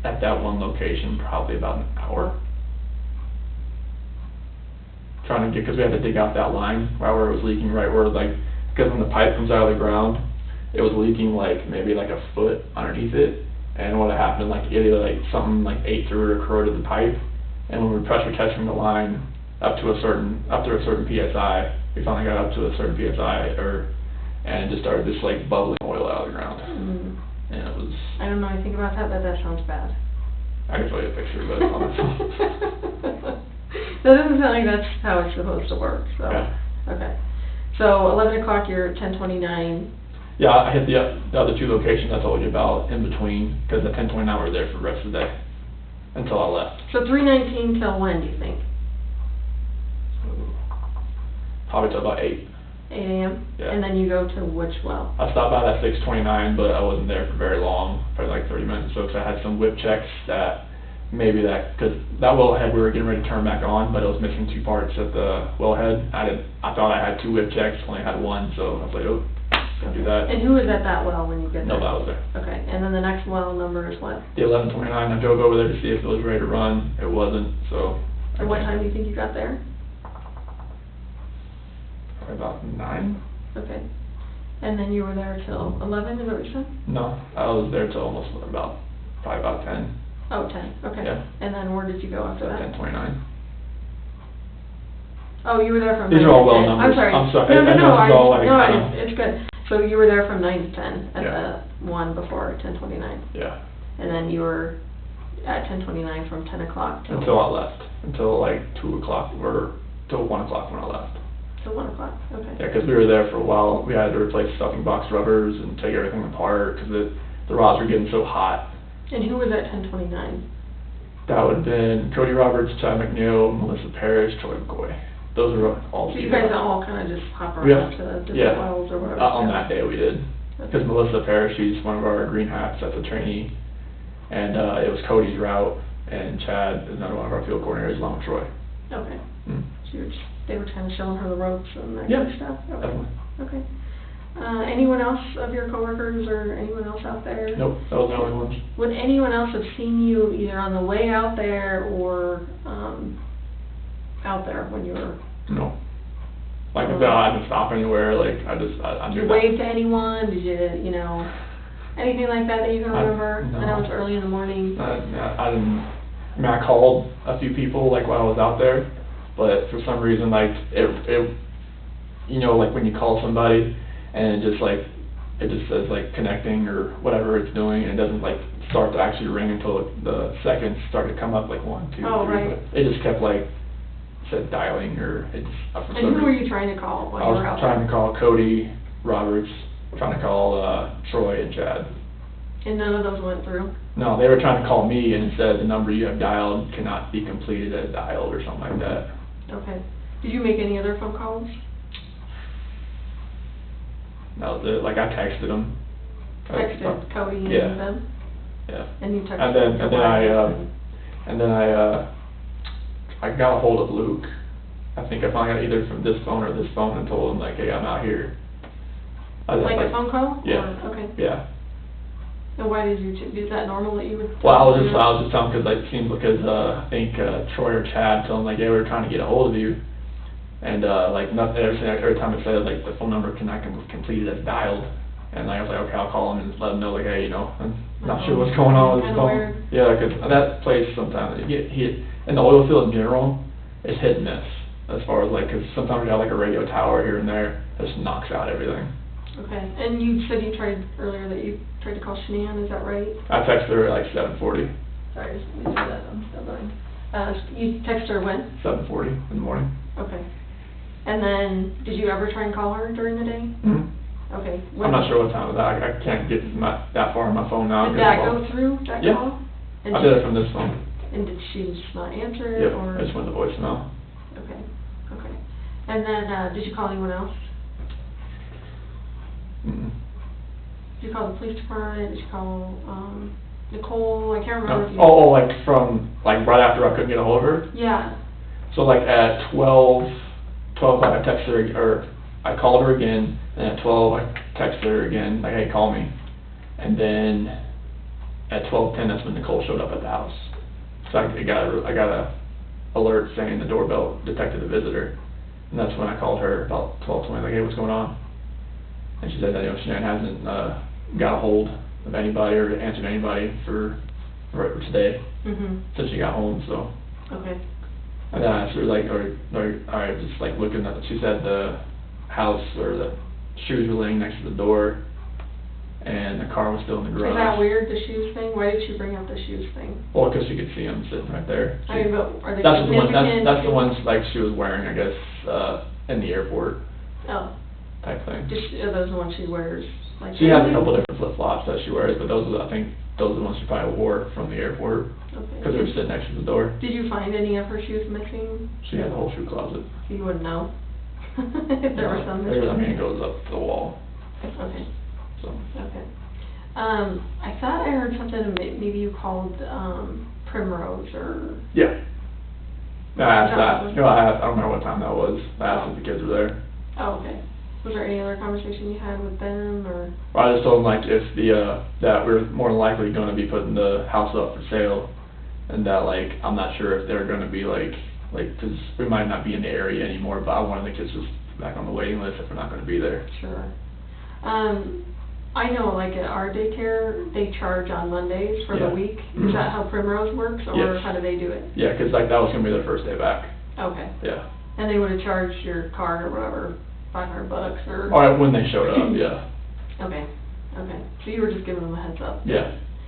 at that one location, probably about an hour. Trying to get, cause we had to dig out that line right where it was leaking, right where like, cause when the pipe comes out of the ground, it was leaking like maybe like a foot underneath it. And what had happened, like either like something like ate through it or corroded the pipe. And when we were pressure testing the line up to a certain PSI, we finally got up to a certain PSI, and it just started this like bubbling oil out of the ground.
Mm.
And it was,
I don't know anything about that, but that sounds bad.
I can show you a picture, but it's on my phone.
That doesn't sound like that's how it's supposed to work, so.
Yeah.
Okay. So 11 o'clock, you're at 10:29.
Yeah, I hit the other two locations I told you about in between, because at 10:29 we were there for the rest of the day, until I left.
So 3:19 till when, do you think?
Probably till about 8.
8 a.m.?
Yeah.
And then you go to which well?
I stopped by that 629, but I wasn't there for very long, probably like 30 minutes or so, because I had some whip checks that maybe because that wellhead we were getting ready to turn back on, but it was missing 2 parts at the wellhead. I thought I had 2 whip checks, only had 1, so I was like, oh, gonna do that.
And who is at that well when you get there?
No, that was there.
Okay, and then the next well number is what?
The 1129, I drove over there to see if it was ready to run. It wasn't, so.
And what time do you think you got there?
Probably about 9.
Okay. And then you were there till 11, is that what you said?
No, I was there till almost probably about 10.
Oh, 10, okay.
Yeah.
And then where did you go after that?
10:29.
Oh, you were there from 9
These
to
are all
10.
well numbers.
I'm sorry.
I'm sorry.
No,
I know this is all like,
no, it's good. So you were there from 9 to 10 at
Yeah.
the one before 10:29.
Yeah,
And then you were at 10:29 from 10 o'clock till...
until I left, until like 2 o'clock, or till 1 o'clock when I left.
Till 1 o'clock, okay.
Yeah, because we were there for a while. We had to replace stuffing box rubbers and take everything apart, because the rods were getting so hot.
And who was at 10:29?
That would have been Cody Roberts, Chad McNeil, Melissa Parrish, Troy McCoy. Those are all.
So you guys all kind of just hop
Yeah.
around to the different
Yeah.
wells or whatever?
On that day we did.
Okay.
Because Melissa Parrish, she's one of our green hats, that's a trainee. And it was Cody's route, and Chad is another one of our field coordinators along with Troy.
Okay.
Mm.
So they were kind of showing her the ropes and that
Yeah,
kind of stuff? Okay.
definitely.
Okay. Anyone else of your coworkers or anyone else out there?
Nope, that was the only ones.
Would anyone else have seen you either on the way out there or out there when you were...
No. Like I said, I didn't stop anywhere, like, I
Did
knew
you
that.
wave to anyone? Did you, anything like that you can remember?
no.
I know it's early in the morning.
I didn't, I mean, I called a few people, like, while I was out there, but for some reason, like, it like, when you call somebody, and it just says, like, connecting, or whatever it's doing, and it doesn't, like, start to actually ring until the seconds start to come up, like, 1, 2, 3.
Oh, right.
But it just kept, like, said dialing, or it's, for some
And who were
reason.
you trying to call while
I
you were out
was trying
there?
to call Cody Roberts, trying to call, Troy and Chad.
And none of those went through?
No, they were trying to call me, and it said the number you have dialed cannot be completed as dialed, or something like that.
Okay. Did you make any other phone calls?
That was it, like, I texted them.
Texted Cody and
Yeah.
them?
Yeah.
And you texted
And then,
your
and then
wife
I got a hold of Luke. I think I finally got either from this phone or this phone, and told him, like, hey, I'm out here.
Like a phone call?
Yeah.
Or- Okay.
Yeah.
And why did you, is that normal that you would?
Well, I was just telling, because it seemed, because, I think, Troy or Chad told him, like, yeah, we were trying to get a hold of you. And, like, nothing, every time it said, like, the phone number cannot be completed as dialed. And I was like, okay, I'll call him and let him know, like, hey, I'm not sure what's going on with his
Kinda
phone.
weird.
Yeah, because that place sometimes, you get hit, and the oil field in general, is hit and miss. As far as, like, because sometimes you have, like, a radio tower here and there, that just knocks out everything.
Okay. And you said you tried earlier that you tried to call Shanann, is that right?
I texted her at, like, 7:40,
Sorry, just let me do that, I'm still going. You texted her when?
7:40 in the morning.
Okay. And then, did you ever try and call her during the day?
Mm-hmm.
Okay.
I'm not sure what time it was. I can't get that far on my phone now.
Did that go through, that
Yeah.
call? And
I did it from this phone.
And did she just not answer it,
Yep,
or?
I just went to voicemail.
Okay, okay. And then, did you call anyone else?
Mm-mm.
Did you call the police department? Did you call, Nicole? I can't remember if you.
Oh, like, like, right after I couldn't get a hold of her?
Yeah,
So, like, at 12 o'clock, I texted her, or I called her again, and at 12, I texted her again, like, hey, call me. And then at 12:10, that's when Nicole showed up at the house. So I got a alert saying the doorbell detected a visitor. And that's when I called her about 12:20, like, hey, what's going on? And she said that, Shanann hasn't got a hold of anybody or answered anybody for today, since she got home, so.
okay.
And then I asked her, like, I just, like, looking at, she said the house, or the shoes were laying next to the door, and the car was still in the garage.
Is that weird, the shoes thing? Why did she bring up the shoes thing?
Well, because she could see them sitting right there.
I mean, but are they
That's the one,
significant?
that's the ones, like, she was wearing, I guess, in the airport
Oh,
type thing.
are those the ones she wears, like?
She has a
daily?
couple different flip-flops that she wears, but I think those are the ones she probably wore from the airport, because they were
Okay.
sitting next to the door.
Did you find any of her shoes missing?
She had a whole shoe closet.
You wouldn't know? If there were some missing?
I mean, it goes up to the wall,
Okay,
so.
okay. I thought I heard something, maybe you called, Primrose, or,
Yeah. I asked
That
that,
was-
I don't remember what time that was, I asked if the kids were there.
oh, okay. Was there any other conversation you had with them, or?
Well, I just told them, like, if that we're more than likely gonna be putting the house up for sale, and that, like, I'm not sure if they're gonna be, like, 'cause we might not be in the area anymore, but I wanted the kids just back on the waiting list if we're not gonna be there.
Sure. I know, like, at our daycare, they charge on Mondays for the
Yeah.
week.
Mhm.
Is that how Primrose works, or
Yes.
how do they do it?
Yeah, 'cause, like, that was gonna be their first day back,
Okay.
yeah.
And they would've charged your card or whatever, $500 or?
Or when they showed up, yeah,
Okay, okay. So you were just giving them a heads up?
yeah.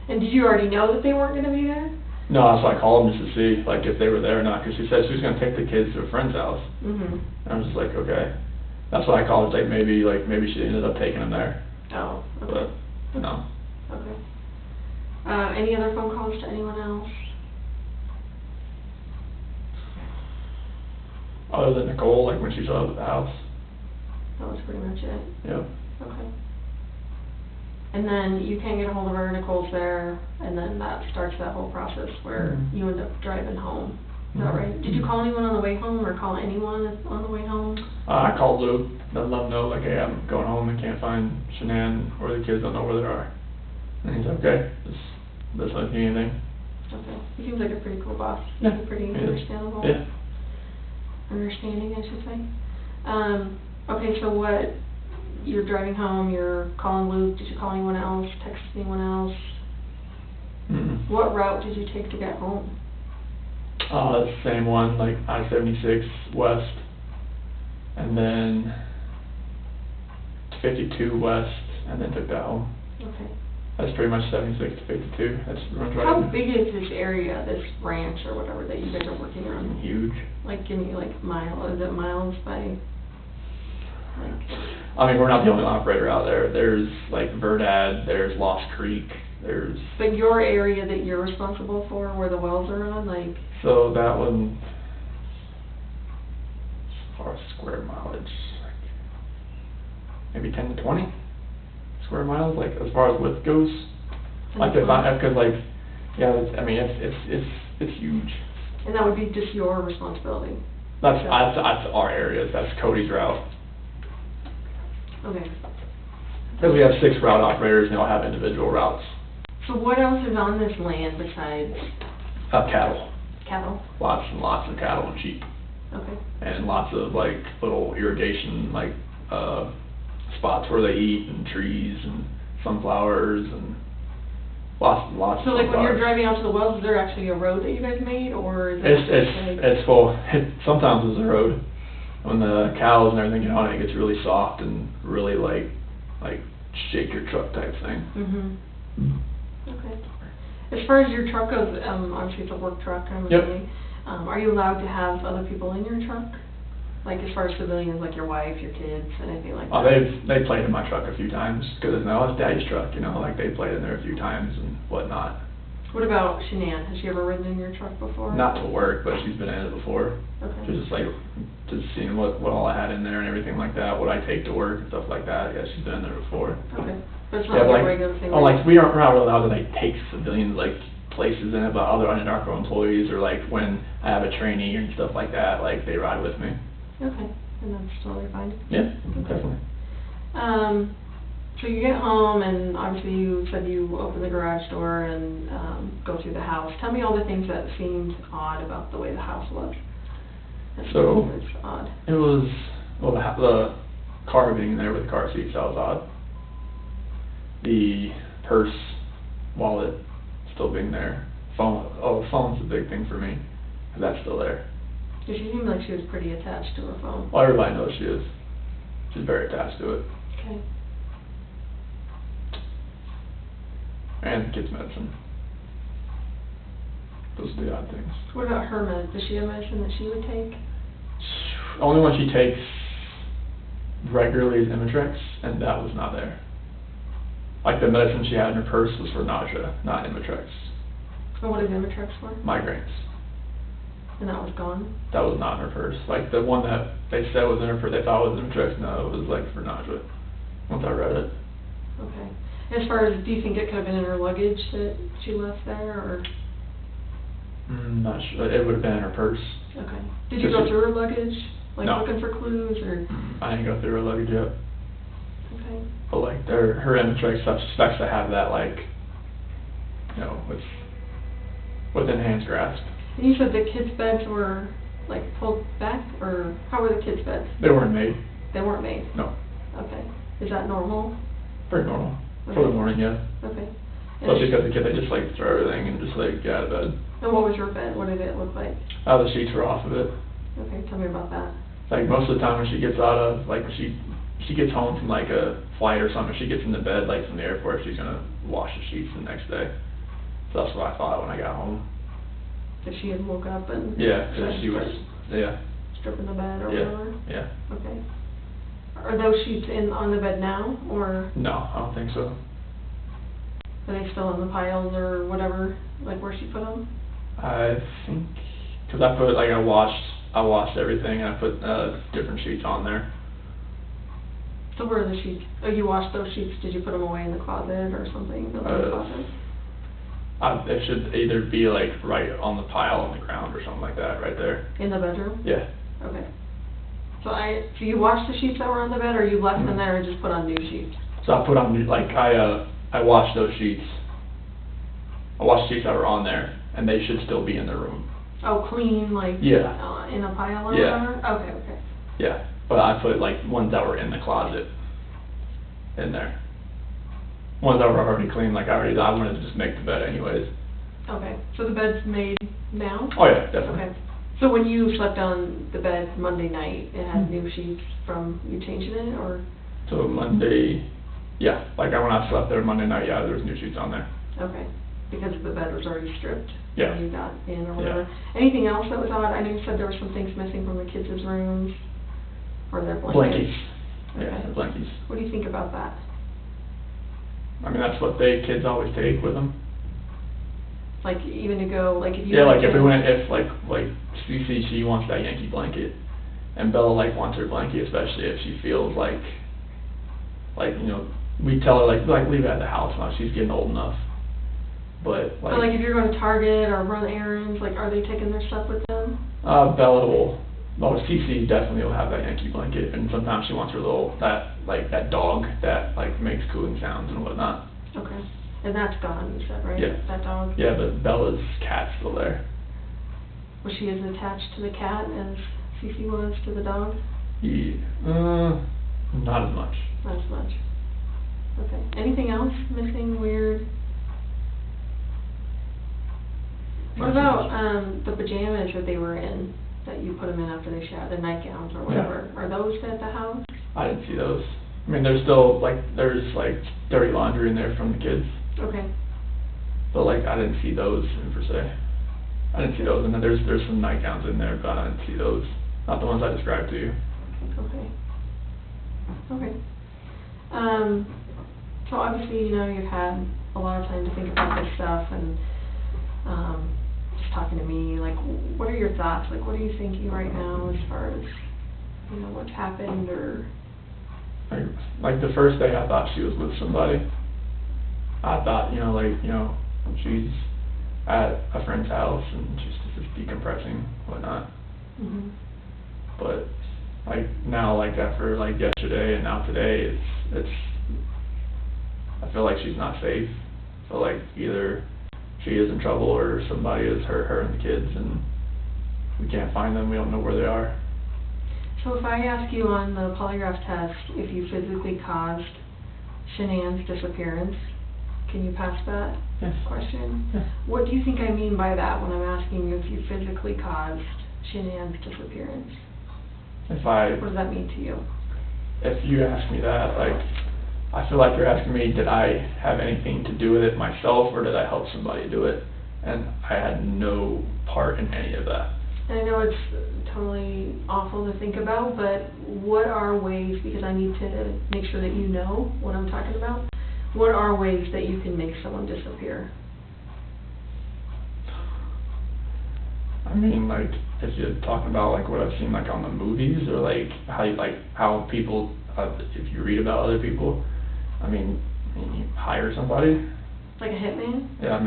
And did you already know that they weren't gonna be there?
No, that's why I called them just to see, like, if they were there or not, 'cause she said she was gonna take the kids to a friend's house.
Mm-hmm.
And I was just like, okay. That's why I called, like, maybe she ended up taking them there,
Oh, okay.
but, no.
Okay. Any other phone calls to anyone else?
Other than Nicole, like, when she showed up at the house,
That was pretty much it?
yeah.
Okay. And then you can't get a hold of her, Nicole's there, and then that starts that whole process where
Mhm.
you end up driving home. Is that
Mhm.
right? Did you call anyone on the way home, or call anyone on the way home?
I called Luke, let him know, like, hey, I'm going home, I can't find Shanann, or the kids don't know where they are. And he's like, okay, this doesn't mean anything.
Okay. He seems like a pretty cool boss.
Yeah,
He's pretty
he is.
understandable.
Yeah.
Understanding, I should say. Okay, so what, you're driving home, you're calling Luke, did you call anyone else, text anyone else?
Mm-mm.
What route did you take to get home?
The same one, like I-76 west, and then 52 west, and then took that home.
Okay.
That's pretty much 76 to 52. That's runs right
How
in.
big is this area, this ranch or whatever that you guys are working on?
Huge.
Like, give me like is it miles by, like?
I mean, we're not the only operator out there. There's like Verdad, there's Lost Creek, there's...
But your area that you're responsible for, where the wells are on, like?
So that one, as far as square mileage, like maybe 10 to 20 square miles, like as far as width goes. Like if I, cause like, yeah, I mean, it's huge.
And that would be just your responsibility?
That's our areas, that's Cody's route.
Okay.
Because we have 6 route operators, and they all have individual routes.
So what else is on this land besides
Cattle.
cattle?
Lots and lots of cattle and sheep.
Okay.
And lots of like little irrigation, like, spots where they eat, and trees, and sunflowers, and lots and lots of
So like when you're
sunflowers.
driving out to the wells, is there actually a road that you guys made, or is it just like?
It's full, sometimes it's a road. When the cows and everything get on it, it gets really soft and really like shake your truck type thing.
Mhm. Okay. As far as your truck goes, obviously it's a work truck, I'm
Yep.
assuming. Are you allowed to have other people in your truck? Like as far as civilians, like your wife, your kids, anything like that?
They played in my truck a few times, because no, it's Daddy's truck, you know, like they played in there a few times and whatnot.
What about Shanann? Has she ever ridden in your truck before?
Not to work, but she's been in it before.
Okay.
Just like, just seeing what all I had in there and everything like that, what I take to work and stuff like that. Yeah, she's been in there before.
Okay. But it's
Yeah,
not like
like,
a regular thing?
oh, like, we're not really allowed to like take civilians like places in it, but other UNARCO employees, or like when I have a trainee and stuff like that, like they ride with me.
Okay, and that's totally fine.
Yeah,
Okay.
definitely.
So you get home, and obviously you said you open the garage door and go through the house. Tell me all the things that seemed odd about the way the house was.
So,
It's odd.
it was, well, the car being in there with the car seats, that was odd. The purse, wallet, still being there. Phone's a big thing for me, 'cause that's still there.
She seemed like she was pretty attached to her phone.
Well, everybody knows she is. She's very attached to it.
Okay.
And kids' medicine. Those are the odd things.
What about her med? Does she have medicine that she would take?
Only one she takes regularly is Imitrex, and that was not there. Like the medicine she had in her purse was for nausea, not Imitrex.
And what is Imitrex for?
Migraines.
And that was gone?
That was not in her purse. Like the one that they said was in her purse, they thought was Imitrex, no, it was like for nausea. Once I read it.
Okay. As far as, do you think it could have been in her luggage that she left there, or?
Not sure. It would have been in her purse.
Okay. Did you go through her luggage? Like
No.
looking for clues, or?
I didn't go through her luggage yet.
Okay.
But like her Imitrex stuff suspects to have that, like, you know, within hand's grasp.
And you said the kids' beds were like pulled back, or how were the kids' beds?
They weren't made.
They weren't made?
No.
Okay. Is that normal?
Pretty normal. For the
Okay.
morning, yeah.
Okay.
Especially because the kid, they just like throw everything and just like get out of bed.
And what was your bed? What did it look like?
The sheets were off of it.
Okay, tell me about that.
Like most of the time when she gets out of, like when she gets home from like a flight or something, she gets into bed like from the airport, she's gonna wash the sheets the next day. So that's what I thought when I got home.
That she had woke up and?
Yeah, 'cause she was, yeah.
Stripping the bed or
Yeah,
whatever?
yeah.
Okay. Are those sheets on the bed now, or
No, I don't think so.
are they still in the piles or whatever, like where she put them?
I think, cause I put, like I washed everything and I put, different sheets on there.
So where are the sheets? Oh, you washed those sheets, did you put them away in the closet or something? In the closet?
It should either be like right on the pile on the ground or something like that, right there.
In the bedroom?
Yeah.
Okay. So you washed the sheets that were on the bed, or you left them there and just put on new sheets?
So I put on, like, I washed those sheets. I washed sheets that were on there, and they should still be in the room.
Oh, clean, like?
Yeah.
In a pile or
Yeah.
whatever? Okay, okay.
Yeah. but I put like ones that were in the closet in there. Ones that were already clean, like I wanted to just make the bed anyways.
Okay, so the bed's made now?
Oh yeah, definitely.
Okay. So when you slept on the bed Monday night, it had new sheets from you changing it, or?
So Monday, yeah, like when I slept there Monday night, yeah, there was new sheets on there.
Okay, because the bed was already stripped?
Yeah.
When you got in or whatever?
Yeah.
Anything else that was odd? I know you said there were some things missing from the kids' rooms, or their blankets?
Blankets. Yeah,
Okay.
the blankets.
What do you think about that?
I mean, that's what kids always take with them.
Like, even to go, like, if you...
Yeah, like
went
if
to-
we went, like Cece, she wants that Yankee blanket, and Bella like wants her blanket, especially if she feels like you know, we tell her like leave it at the house now. She's getting old enough, but
But like if you're going to Target or run errands, like, are they taking their stuff with them?
Bella will. Well, Cece definitely will have that Yankee blanket, and sometimes she wants her little that dog that like makes cooling sounds and whatnot.
Okay. And that's gone, you said, right?
Yeah.
That dog?
Yeah, but Bella's cat's still there.
Was she as attached to the cat as Cece was to the dog?
Not as much.
Not as much. Okay. Anything else missing, weird? What about the pajamas that they were in, that you put them in after they showered, the nightgowns or whatever?
Yeah.
Are those at the house?
I didn't see those. I mean, there's still there's dirty laundry in there from the kids,
Okay.
but I didn't see those per se. I didn't see those, and then there's some nightgowns in there, but I didn't see those. Not the ones I described to you.
Okay. Okay. So obviously, you've had a lot of time to think about this stuff, and just talking to me, what are your thoughts? What are you thinking right now as far as, what's happened, or?
Like the first day, I thought she was with somebody. I thought, she's at a friend's house and she's just decompressing, whatnot.
Mm-hmm.
But now, after yesterday and now today, it's I feel like she's not safe. I feel like either she is in trouble or somebody has hurt her and the kids, and we can't find them. We don't know where they are.
So if I ask you on the polygraph test if you physically caused Shanann's disappearance, can you pass that
Yes.
question?
Yes.
What do you think I mean by that when I'm asking you if you physically caused Shanann's disappearance? What does that mean to you?
If you ask me that, I feel like you're asking me, did I have anything to do with it myself, or did I help somebody do it? And I had no part in any of that.
And I know it's totally awful to think about, but what are ways, because I need to make sure that you know what I'm talking about, what are ways that you can make someone disappear?
I mean, if you're talking about what I've seen on the movies, or how people, if you read about other people, I mean you hire somebody.
Like a hitman?
Yeah, I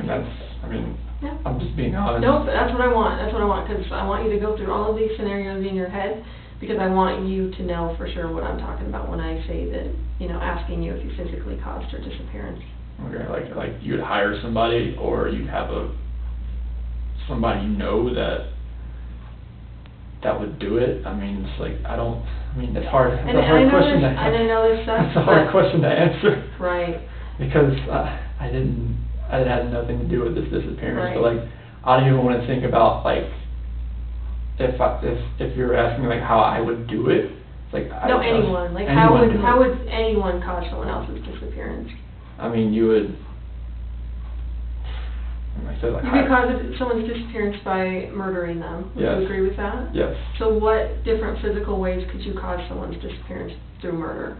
mean
Yeah.
I'm just being honest.
No, that's what I want. That's what I want, because I want you to go through all of these scenarios in your head, because I want you to know for sure what I'm talking about when I say that, asking you if you physically caused her disappearance.
Okay, you'd hire somebody, or you'd have somebody that would do it. I mean, it's it's hard. It's a hard question to answer.
And I know this sucks.
It's a hard question to answer.
Right.
Because it had nothing to do with this disappearance.
Right.
So I don't even want to think about if you're asking me how I would do it.
Anyone. How would anyone cause someone else's disappearance?
I mean, you would. I said
You could cause someone's disappearance by murdering them. Would
Yes.
you agree with that?
Yes.
So what different physical ways could you cause someone's disappearance through murder?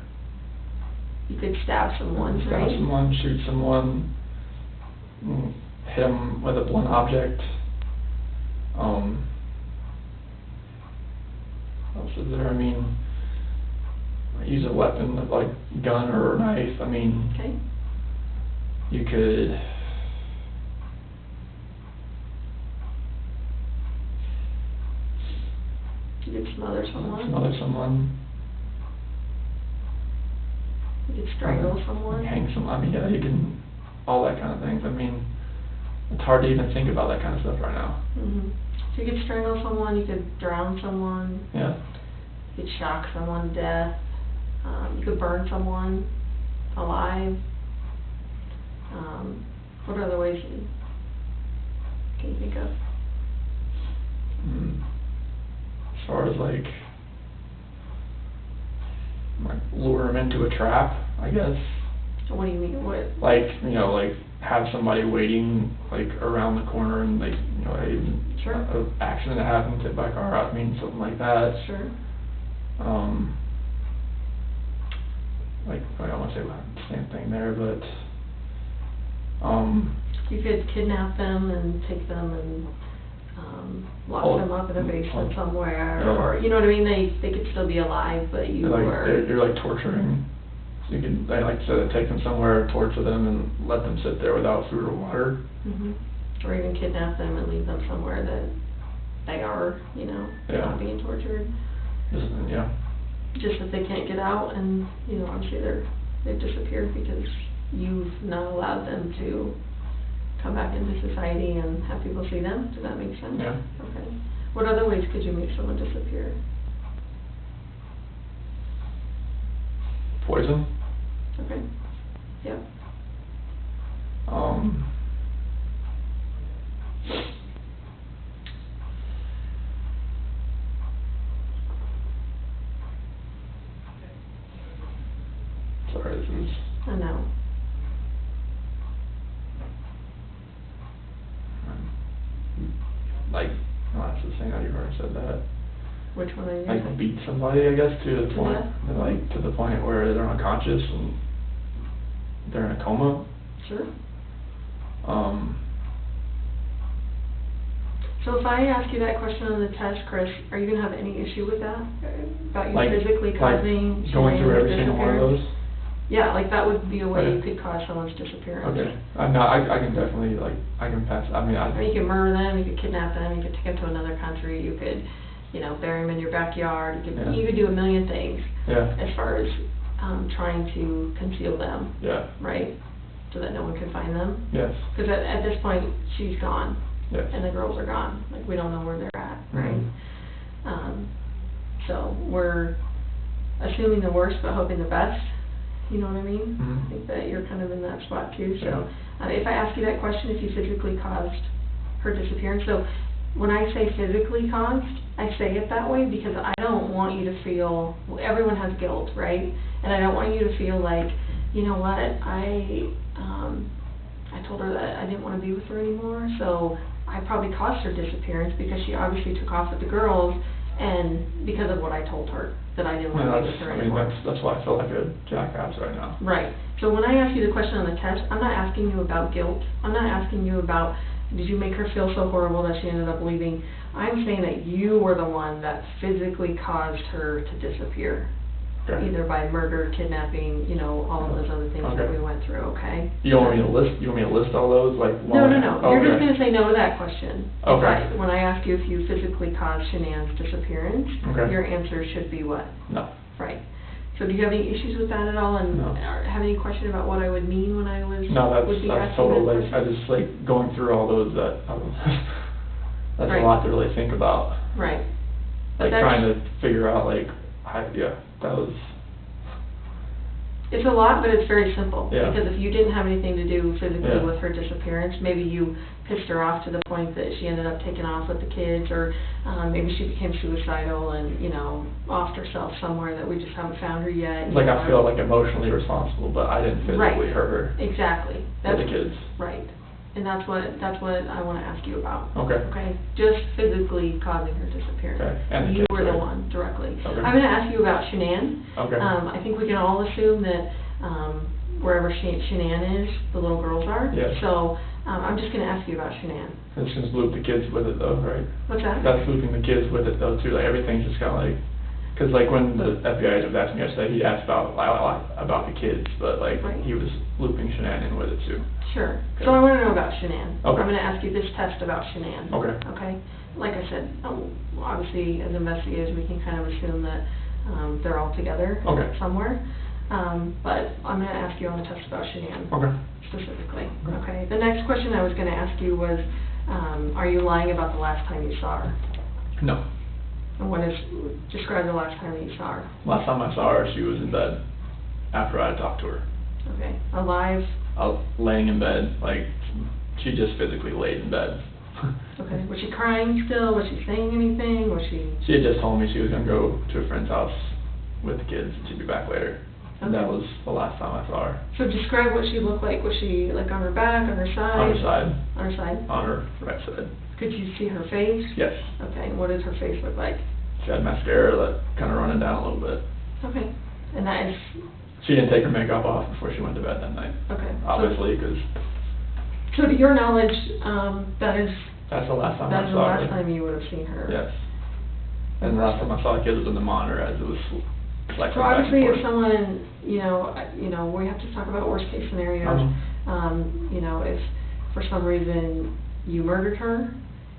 You could stab someone,
Stab
right?
someone, shoot someone, hit them with a blunt object. What else is there? I mean, use a weapon like gun or knife. I mean,
Okay.
you could.
You could smother someone.
Smother someone.
You could strangle someone.
Hang someone. I mean, yeah, you can. All that kind of things. I mean, it's hard to even think about that kind of stuff right now.
Mm-hmm. So you could strangle someone. You could drown someone.
Yeah.
You you could shock someone to death, you could burn someone alive. What other ways can you think of?
As far as like lure them into a trap, I guess.
What do you mean? What?
Like, you know, like have somebody waiting like around the corner and like, you know,
Sure.
an accident that happens, hit by a car, I mean, something like that.
Sure.
Like, I don't want to say the same thing there, but,
You could kidnap them and take them and lock them up in a basement somewhere,
yeah.
or, you know what I mean, they could still be alive, but you
like,
were...
you're like torturing, so you can, like I said, take them somewhere, torture them, and let them sit there without food or water.
Mhm. Or even kidnap them and leave them somewhere that they are, you know,
Yeah.
not being tortured.
Yeah.
Just that they can't get out, and, you know, obviously they've disappeared because you've not allowed them to come back into society and have people see them. Does that make sense?
Yeah.
Okay. What other ways could you make someone disappear?
Poison.
Okay. Yep.
Sorry, this is...
I know.
Like, no, that's the thing, you've already said that.
Which one are you
Like,
using?
beat somebody, I guess, to the
To
point,
death?
like, to the point where they're unconscious and they're in a coma.
Sure. So if I ask you that question on the test, Chris, are you gonna have any issue with that? About you
Like,
physically causing
going through every
disappearance?
single one of those?
Yeah, like that would be a way you
Okay.
could cause someone's disappearance.
Okay, I'm not, I can definitely, like, I can pass, I mean,
I mean, you could murder them, you could kidnap them, you could take them to another country, you could, you know, bury them in your backyard,
Yeah.
you could do a million things
yeah,
as far as trying to conceal them,
yeah,
right? So that no one can find them.
yes,
Because at this point, she's gone,
yes.
and the girls are gone. Like, we don't know where they're at, right?
Mhm.
So we're assuming the worst, but hoping the best. You know what I mean?
Mhm.
I think that you're kind of in that spot too. So
Yeah.
if I ask you that question, if you physically caused her disappearance, so when I say physically caused, I say it that way because I don't want you to feel, everyone has guilt, right? And I don't want you to feel like, you know what, I told her that I didn't want to be with her anymore, so I probably caused her disappearance because she obviously took off with the girls, and because of what I told her, that I didn't want to be with her
I mean,
anymore.
that's why I feel like a jackass right now.
Right. So when I ask you the question on the test, I'm not asking you about guilt. I'm not asking you about, did you make her feel so horrible that she ended up leaving? I'm saying that you were the one that physically caused her to disappear.
Okay.
Either by murder, kidnapping, you know, all of those other things that
Okay.
we went through, okay?
You want me to list all those, like?
No,
one-
no, no. You're just
Okay.
gonna say no to that question.
Okay.
Right. When I ask you if you physically caused Shanann's disappearance,
Okay.
your answer should be what?
No.
Right. So do you have any issues with that at all, and
No.
or have any question about what I would mean when I was
No,
would be
that's
asking
total,
that
like, I
question?
just like going through all those that, that's
Right.
a lot to really think about.
Right. But
Like
that's,
trying to figure out like, yeah, that was,
it's a lot, but it's very simple.
Yeah.
Because if you didn't have anything to do physically
Yeah.
with her disappearance, maybe you pissed her off to the point that she ended up taking off with the kids, or maybe she became suicidal and, you know, offed herself somewhere that we just haven't found her yet. you
like
know,
I feel like emotionally responsible, but I didn't physically
Right.
hurt her
Exactly.
or the kids.
Right. And that's what I wanna ask you about.
Okay.
Okay, just physically causing her disappearance.
Okay, and the
You
kids,
were the
right?
one directly.
Okay.
I'm gonna ask you about Shanann.
Okay.
I think we can all assume that, wherever Shanann is, the little girls are.
Yes.
So, I'm just gonna ask you about Shanann.
It's just loop the kids with it though, right?
What's that?
That's looping the kids with it though too, like everything's just kinda like, cause like when the FBI agent was asking me yesterday, he asked about the kids, but like,
Right.
he was looping Shanann in with it too.
Sure.
Okay.
So I wanna know about Shanann.
Okay.
I'm gonna ask you this test about Shanann.
Okay.
Okay? Like I said, obviously, as investigators, we can kind of assume that, they're all together
Okay.
somewhere. But I'm gonna ask you on the test about Shanann.
Okay.
Specifically,
Okay.
okay? The next question I was gonna ask you was, are you lying about the last time you saw her?
No.
And describe the last time that you saw her.
Last time I saw her, she was in bed after I had talked to her.
Okay. Alive?
Laying in bed, like, she just physically laid in bed.
Okay. Was she crying still? Was she saying anything? Was she...
She had just told me she was going to go to a friend's house with the kids and she'd be back later. And that was the last time I saw her.
So describe what she looked like. Was she like on her back, on her side?
On her side.
On her side?
On her right side.
Could you see her face?
Yes.
Okay. And what does her face look like?
She had mascara that kind of running down a little bit.
Okay. And that is...
She didn't take her makeup off before she went to bed that night.
Okay.
Obviously, because...
So to your knowledge,
that's the last time I saw her.
That's the last time you would have seen her.
Yes. And the last time I saw the kids was in the monitor as it was like.
So obviously, if someone, we have to talk about worst case scenarios. If for some reason you murdered her,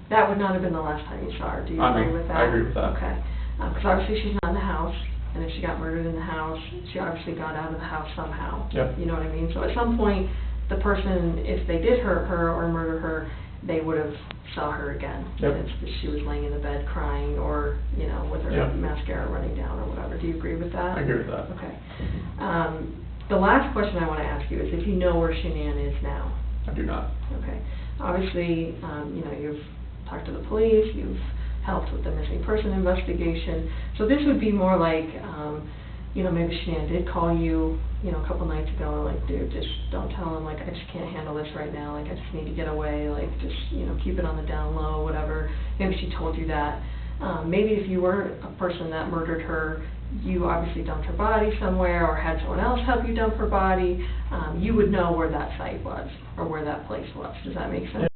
that would not have been the last time you saw her. Do you agree with that?
I agree with that.
Okay. Because obviously she's not in the house, and if she got murdered in the house, she obviously got out of the house somehow.
Yep.
You know what I mean? So at some point, the person, if they did hurt her or murder her, they would have saw her again.
Yep.
If she was laying in the bed crying or, with her
Yep.
mascara running down or whatever. Do you agree with that?
I agree with that.
Okay. The last question I want to ask you is if you know where Shanann is now.
I do not.
Okay. Obviously, you've talked to the police, you've helped with the missing person investigation. So this would be more like, maybe Shanann did call you, a couple nights ago, and like, dude, just don't tell him, like, I just can't handle this right now, like, I just need to get away, like, just, keep it on the down low, whatever. Maybe she told you that. Maybe if you were a person that murdered her, you obviously dumped her body somewhere or had someone else help you dump her body, you would know where that site was or where that place was. Does that make sense?